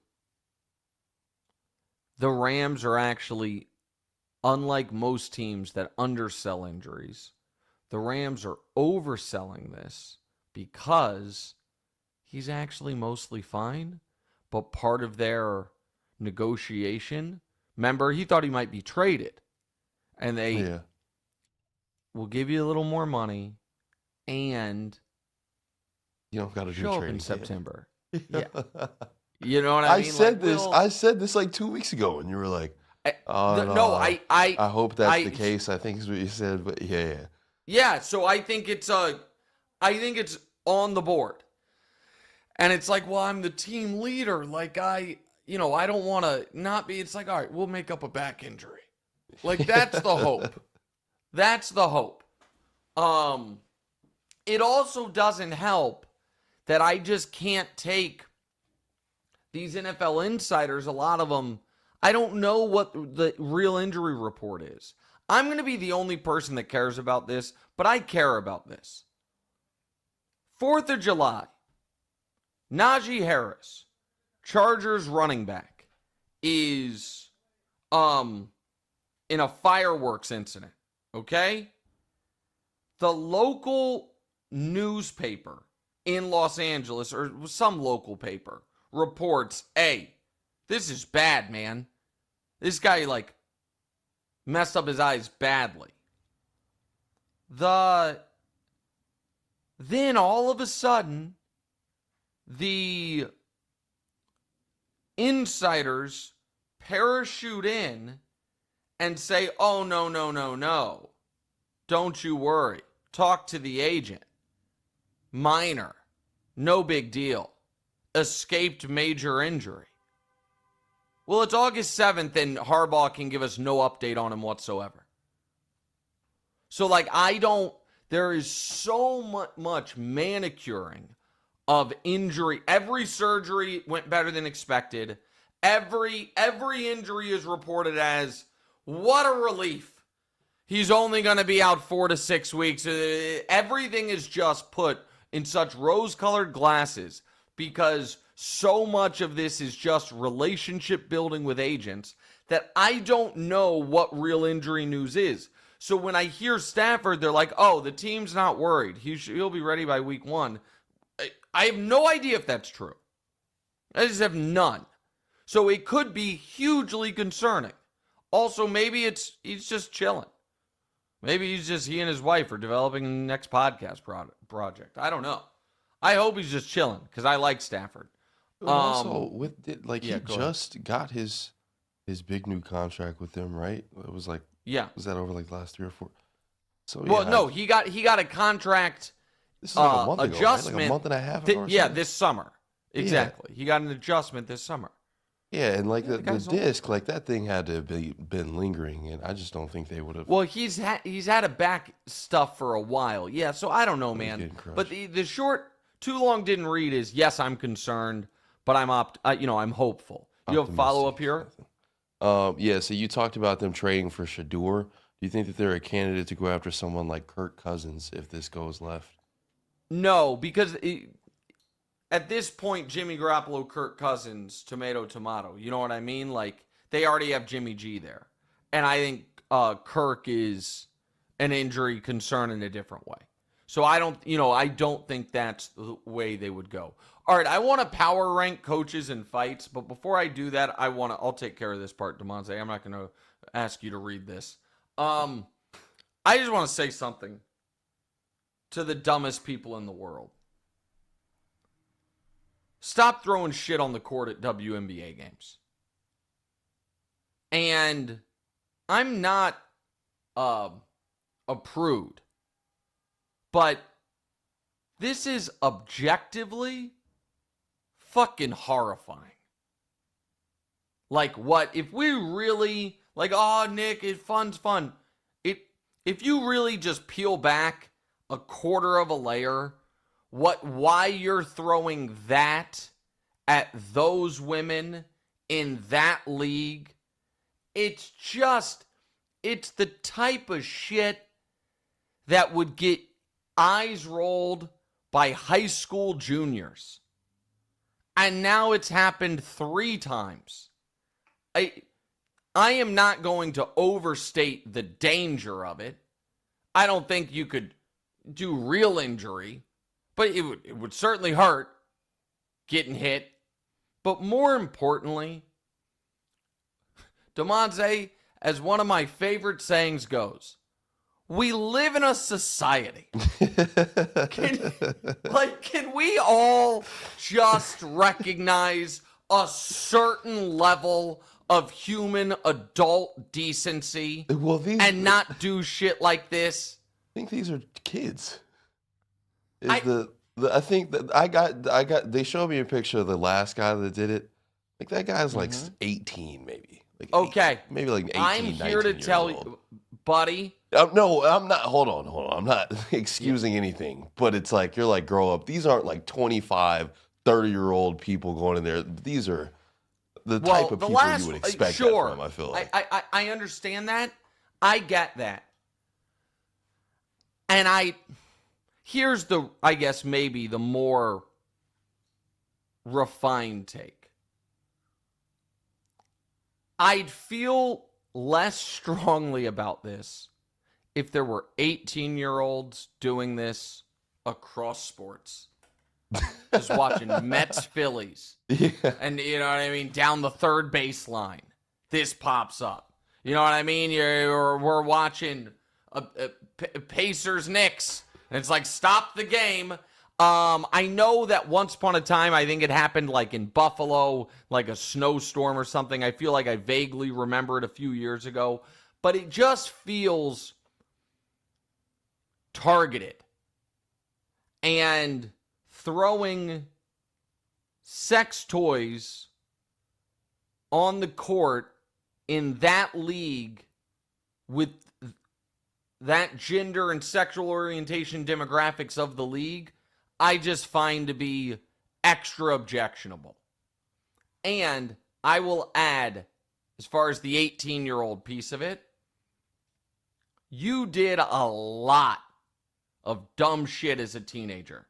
The Rams are actually, unlike most teams that undersell injuries, the Rams are overselling this because he's actually mostly fine, but part of their negotiation, remember, he thought he might be traded, and they will give you a little more money, and you don't got to show do up trading in September. Yeah. You know what I mean? I said this like 2 weeks ago, and you were like, "Oh, I hope that's the case." I think is what you said, but yeah. So I think it's on the board, and it's like, well, I'm the team leader. Like I don't want to not be. It's like, all right, we'll make up a back injury. Like that's the hope. That's the hope. It also doesn't help that I just can't take these NFL insiders, a lot of them, I don't know what the real injury report is. I'm going to be the only person that cares about this, but I care about this. 4th of July, Najee Harris, Chargers running back, is in a fireworks incident, okay? The local newspaper in Los Angeles, or some local paper, reports, hey, this is bad, man. This guy, messed up his eyes badly. Then all of a sudden, the insiders parachute in and say, oh, no. Don't you worry. Talk to the agent. Minor. No big deal. Escaped major injury. Well, it's August 7th and Harbaugh can give us no update on him whatsoever. So, there is so much manicuring of injury. Every surgery went better than expected. Every injury is reported as, what a relief. He's only going to be out 4 to 6 weeks. Everything is just put in such rose-colored glasses because so much of this is just relationship building with agents that I don't know what real injury news is. So when I hear Stafford, they're like, oh, the team's not worried. He'll be ready by week 1. I have no idea if that's true. I just have none. So it could be hugely concerning. Also, maybe he's just chilling. Maybe he and his wife are developing the next podcast project. I don't know. I hope he's just chilling because I like Stafford. Also, he just got his big new contract with them, right? It was was that over the last 3 or 4? So no, he got a contract. This is a month adjustment. Ago, right? A month and a half ago. This summer. Exactly. Yeah. He got an adjustment this summer. Yeah, and the disc, that thing had to have been lingering, and I just don't think they would have. Well, he's had a back stuff for a while. Yeah, so I don't know, man. But the short, too long didn't read is, yes, I'm concerned, but I'm I'm hopeful. You have follow up here? Yeah, so you talked about them trading for Shedeur. Do you think that they're a candidate to go after someone like Kirk Cousins if this goes left? No, because at this point, Jimmy Garoppolo, Kirk Cousins, tomato. You know what I mean? They already have Jimmy G there. And I think Kirk is an injury concern in a different way. So I don't think that's the way they would go. All right, I want to power rank coaches and fights, but before I do that, I'll take care of this part, Damonza. I'm not going to ask you to read this. I just want to say something to the dumbest people in the world. Stop throwing shit on the court at WNBA games. And I'm not a prude, but this is objectively fucking horrifying. If we really, oh, Nick, fun's fun. If you really just peel back a quarter of a layer, why you're throwing that at those women in that league, it's it's the type of shit that would get eyes rolled by high school juniors. And now it's happened 3 times. I am not going to overstate the danger of it. I don't think you could do real injury, but it would certainly hurt getting hit. But more importantly, Damonza, as one of my favorite sayings goes, we live in a society. Can we all just recognize a certain level of human adult decency and not do shit like this? I think these are kids. I think that I got. They showed me a picture of the last guy that did it. Like that guy's like 18, maybe. Like okay, maybe like 18. I'm here to tell you, buddy. No, I'm not. Hold on. I'm not excusing anything. But it's like you're like grow up. These aren't like 25, 30-year-old people going in there. These are the type of people you would expect that from. I feel like I understand that. I get that. And here's the, I guess, maybe the more refined take. I'd feel less strongly about this if there were 18-year-olds doing this across sports. Just watching Mets, Phillies. Yeah. And, you know what I mean? Down the third baseline, this pops up. You know what I mean? We're watching Pacers, Knicks. And it's like, stop the game. I know that once upon a time, I think it happened like in Buffalo, like a snowstorm or something. I feel like I vaguely remember it a few years ago. But it just feels targeted. And throwing sex toys on the court in that league with that gender and sexual orientation demographics of the league, I just find to be extra objectionable. And I will add, as far as the 18-year-old piece of it, you did a lot of dumb shit as a teenager.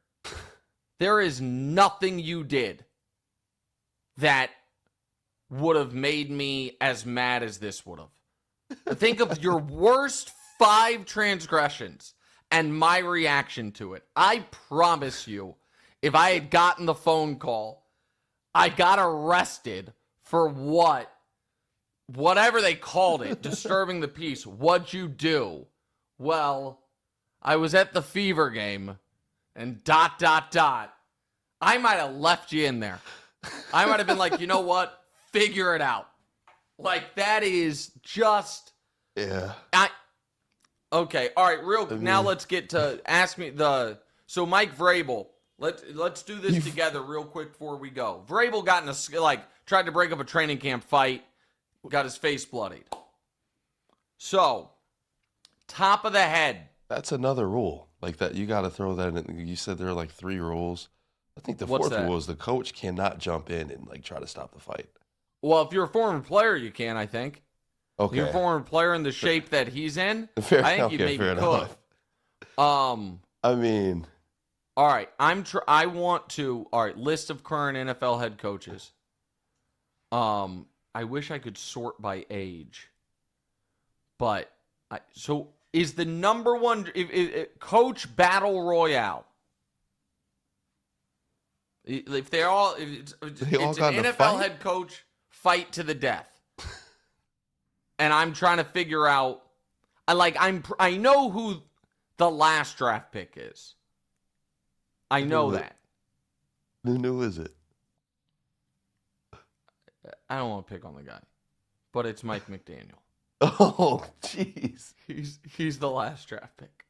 There is nothing you did that would have made me as mad as this would have. Think of your worst 5 transgressions and my reaction to it. I promise you, if I had gotten the phone call, I got arrested for whatever they called it, disturbing the peace. What'd you do? Well, I was at the Fever game and ... I might have left you in there. I might have been like, you know what? Figure it out. Like, that is just... Yeah. Okay, all right, now let's get to ask me so Mike Vrabel, let's do this together real quick before we go. Vrabel got in tried to break up a training camp fight, got his face bloodied. So, top of the head. That's another rule. Like that, you got to throw that in. You said there are like 3 rules. I think the fourth rule is the coach cannot jump in and like try to stop the fight. Well, if you're a former player, you can, I think. Okay. You're a former player in the shape that he's in. Fair, I think you maybe could. Enough. I mean, all right. I want to. All right. List of current NFL head coaches. I wish I could sort by age, but so is the number one coach battle royale? If they're all, it's an NFL head coach fight to the death. And I'm trying to figure out, I know who the last draft pick is. I know that. Who is it? I don't want to pick on the guy, but it's Mike McDaniel. Oh, jeez. He's the last draft pick.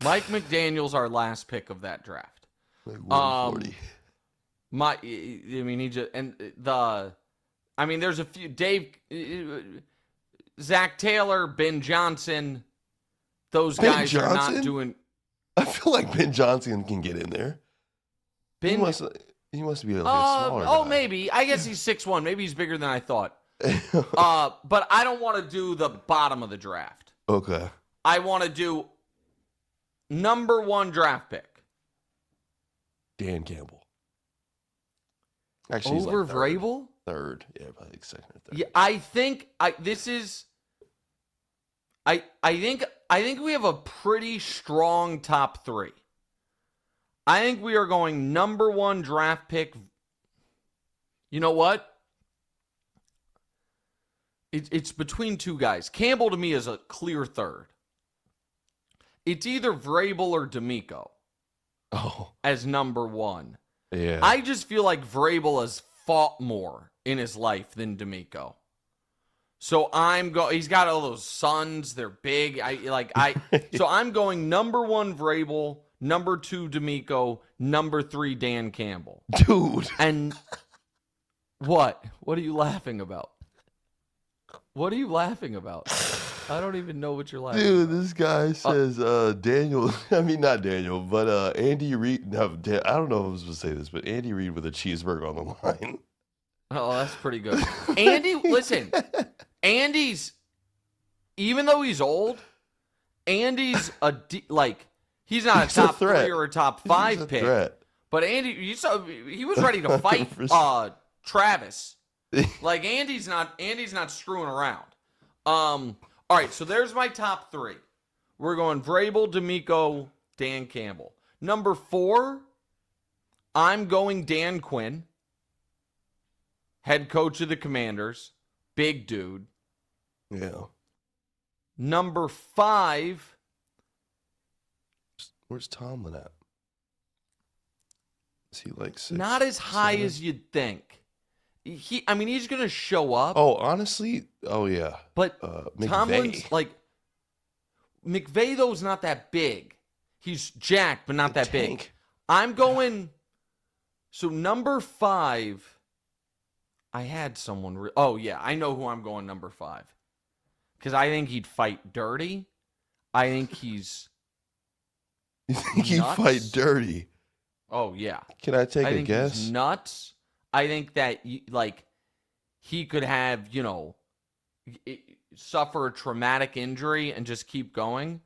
Mike McDaniel's our last pick of that draft. Like 140. There's a few. Zach Taylor, Ben Johnson, those guys are not doing. I feel like Ben Johnson can get in there. He must be a little smaller. Oh, maybe. I guess he's 6'1". Maybe he's bigger than I thought. But I don't want to do the bottom of the draft. Okay. I want to do number 1 draft pick. Dan Campbell. Actually, Over he's like Vrabel? Third. Yeah, probably like second or third. Yeah, I think we have a pretty strong top 3. I think we are going number 1 draft pick. You know what? It's between 2 guys. Campbell to me is a clear third. It's either Vrabel or D'Amico as number 1. Yeah. I just feel like Vrabel has fought more in his life than D'Amico. So he's got all those sons, they're big. So I'm going number 1 Vrabel, number 2 D'Amico, number 3 Dan Campbell. Dude. And what? What are you laughing about? What are you laughing about? I don't even know what you're laughing about. Dude, this guy says Daniel, I mean not Daniel, but Andy Reid, no, I don't know if I was supposed to say this, but Andy Reid with a cheeseburger on the line. Oh, that's pretty good. Andy, listen, even though he's old, Andy's he's not a top 3 or a top 5 pick. Threat. But Andy, you saw he was ready to fight Travis. Like Andy's not screwing around. All right, so there's my top 3. We're going Vrabel, D'Amico, Dan Campbell. Number 4, I'm going Dan Quinn, head coach of the Commanders, big dude. Yeah. Number 5, where's Tomlin at? Is he like 6? Not as high as you'd think. He's going to show up. Oh, honestly, yeah. But McVay. Tomlin's McVay though's not that big. He's jacked, but not that big. I'm going. So number 5, I had someone. I know who I'm going number 5 because I think he'd fight dirty. I think he's. You think he'd fight dirty? Oh yeah. Can I take a guess? He's nuts. I think that he could have, suffer a traumatic injury and just keep going.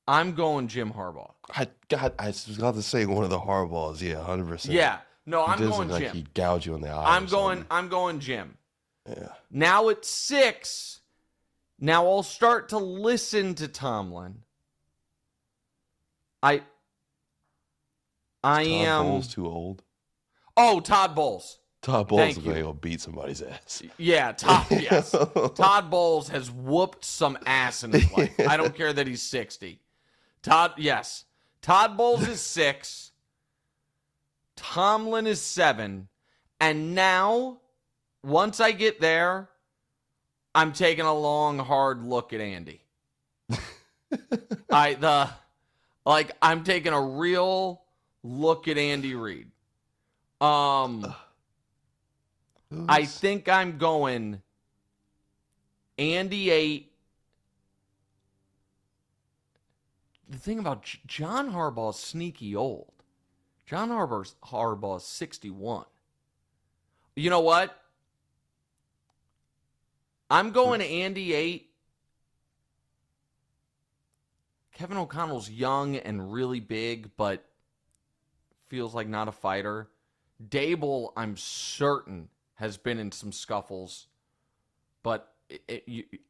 I'm going Jim Harbaugh. I was about to say one of the Harbaughs. Yeah, 100%. Yeah. No, I'm going Jim. Like he'd gouge you in the eye. I'm going Jim. Yeah. Now at 6. Now I'll start to listen to Tomlin. I am. Todd Bowles too old. Oh, Todd Bowles. Todd Bowles is going to go beat somebody's ass. Yeah, yes. Todd Bowles has whooped some ass in his life. I don't care that he's 60. Todd Bowles is 6. Tomlin is 7. And now, once I get there, I'm taking a long, hard look at Andy. I'm taking a real look at Andy Reid. I think I'm going Andy 8. The thing about John Harbaugh is sneaky old. John Harbaugh is 61. You know what? I'm going Andy 8. Kevin O'Connell's young and really big, but feels like not a fighter. Dable, I'm certain, has been in some scuffles, but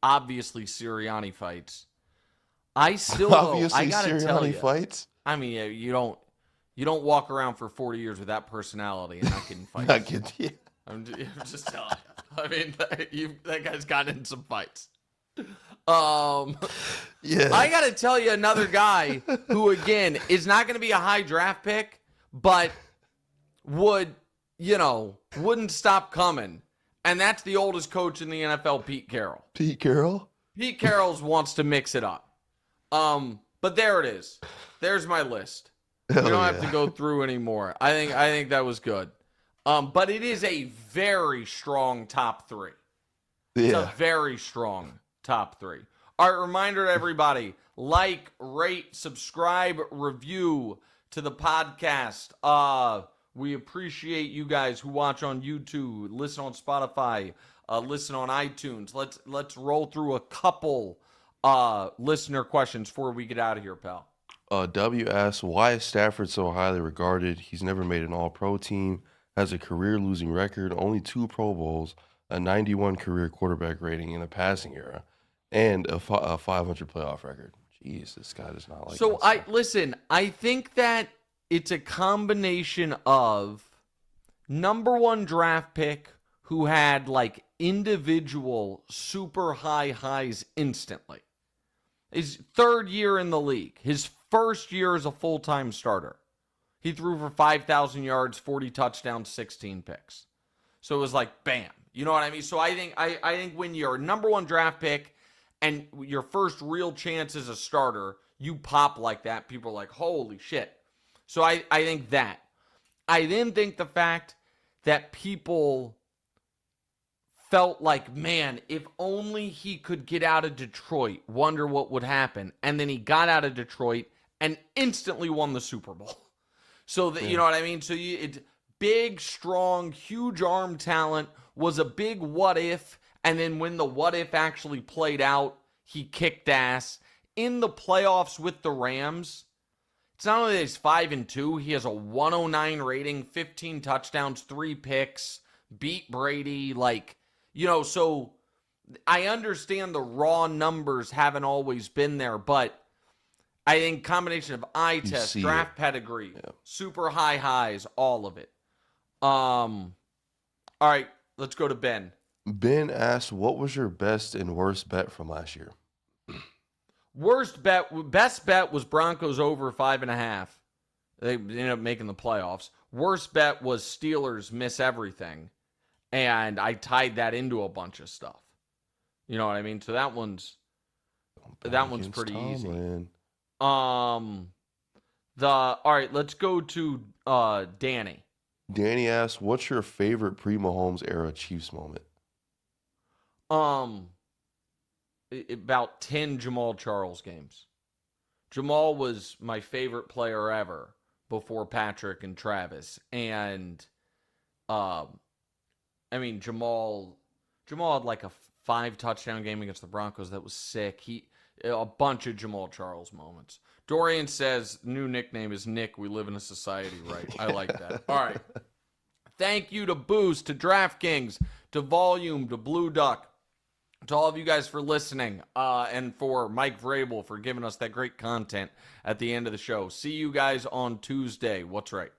obviously Sirianni fights. I still obviously I gotta tell you, fights. I mean, you don't walk around for 40 years with that personality and not getting fights. I'm just telling you. I mean, that guy's gotten in some fights. Yeah. I gotta tell you another guy who again is not going to be a high draft pick, but wouldn't stop coming. And that's the oldest coach in the NFL, Pete Carroll. Pete Carroll wants to mix it up. But there it is. There's my list. Hell we don't have to go through anymore. I think that was good. But it is a very strong top 3. Yeah. It's a very strong top 3. All right, reminder to everybody, like, rate, subscribe, review to the podcast. We appreciate you guys who watch on YouTube, listen on Spotify, listen on iTunes. Let's roll through a couple listener questions before we get out of here, pal. W asks, why is Stafford so highly regarded? He's never made an all-pro team, has a career-losing record, only 2 Pro Bowls, a 91 career quarterback rating in the passing era, and a 500 playoff record. Jeez, this guy does not like So that stuff. listen, I think that it's a combination of number 1 draft pick who had like individual super high highs instantly. His 3rd year in the league, his first year as a full-time starter. He threw for 5,000 yards, 40 touchdowns, 16 picks. So it was like, bam. You know what I mean? So I think when you're a number 1 draft pick and your first real chance as a starter, you pop like that. People are like, holy shit. So I think that. I then think the fact that people felt like, man, if only he could get out of Detroit, wonder what would happen. And then he got out of Detroit and instantly won the Super Bowl. So, you know what I mean? So it's big, strong, huge arm talent, was a big what if. And then when the what if actually played out, he kicked ass. In the playoffs with the Rams, it's not only that he's 5-2, he has a 109 rating, 15 touchdowns, 3 picks, beat Brady, so I understand the raw numbers haven't always been there, but I think combination of eye test, draft pedigree, super high highs, all of it. All right, let's go to Ben. Ben asked, what was your best and worst bet from last year? Best bet was Broncos over 5.5. They ended up making the playoffs. Worst bet was Steelers miss everything. And I tied that into a bunch of stuff. You know what I mean? So that one's pretty easy. All right, let's go to Danny. Danny asks, what's your favorite pre-Mahomes era Chiefs moment? About 10 Jamal Charles games. Jamal was my favorite player ever before Patrick and Travis. And Jamal had like a 5 touchdown game against the Broncos that was sick. A bunch of Jamal Charles moments. Dorian says new nickname is Nick. We live in a society, right? I like that. All right. Thank you to Boost, to DraftKings, to Volume, to Blue Duck, to all of you guys for listening, and for Mike Vrabel for giving us that great content at the end of the show. See you guys on Tuesday. What's right?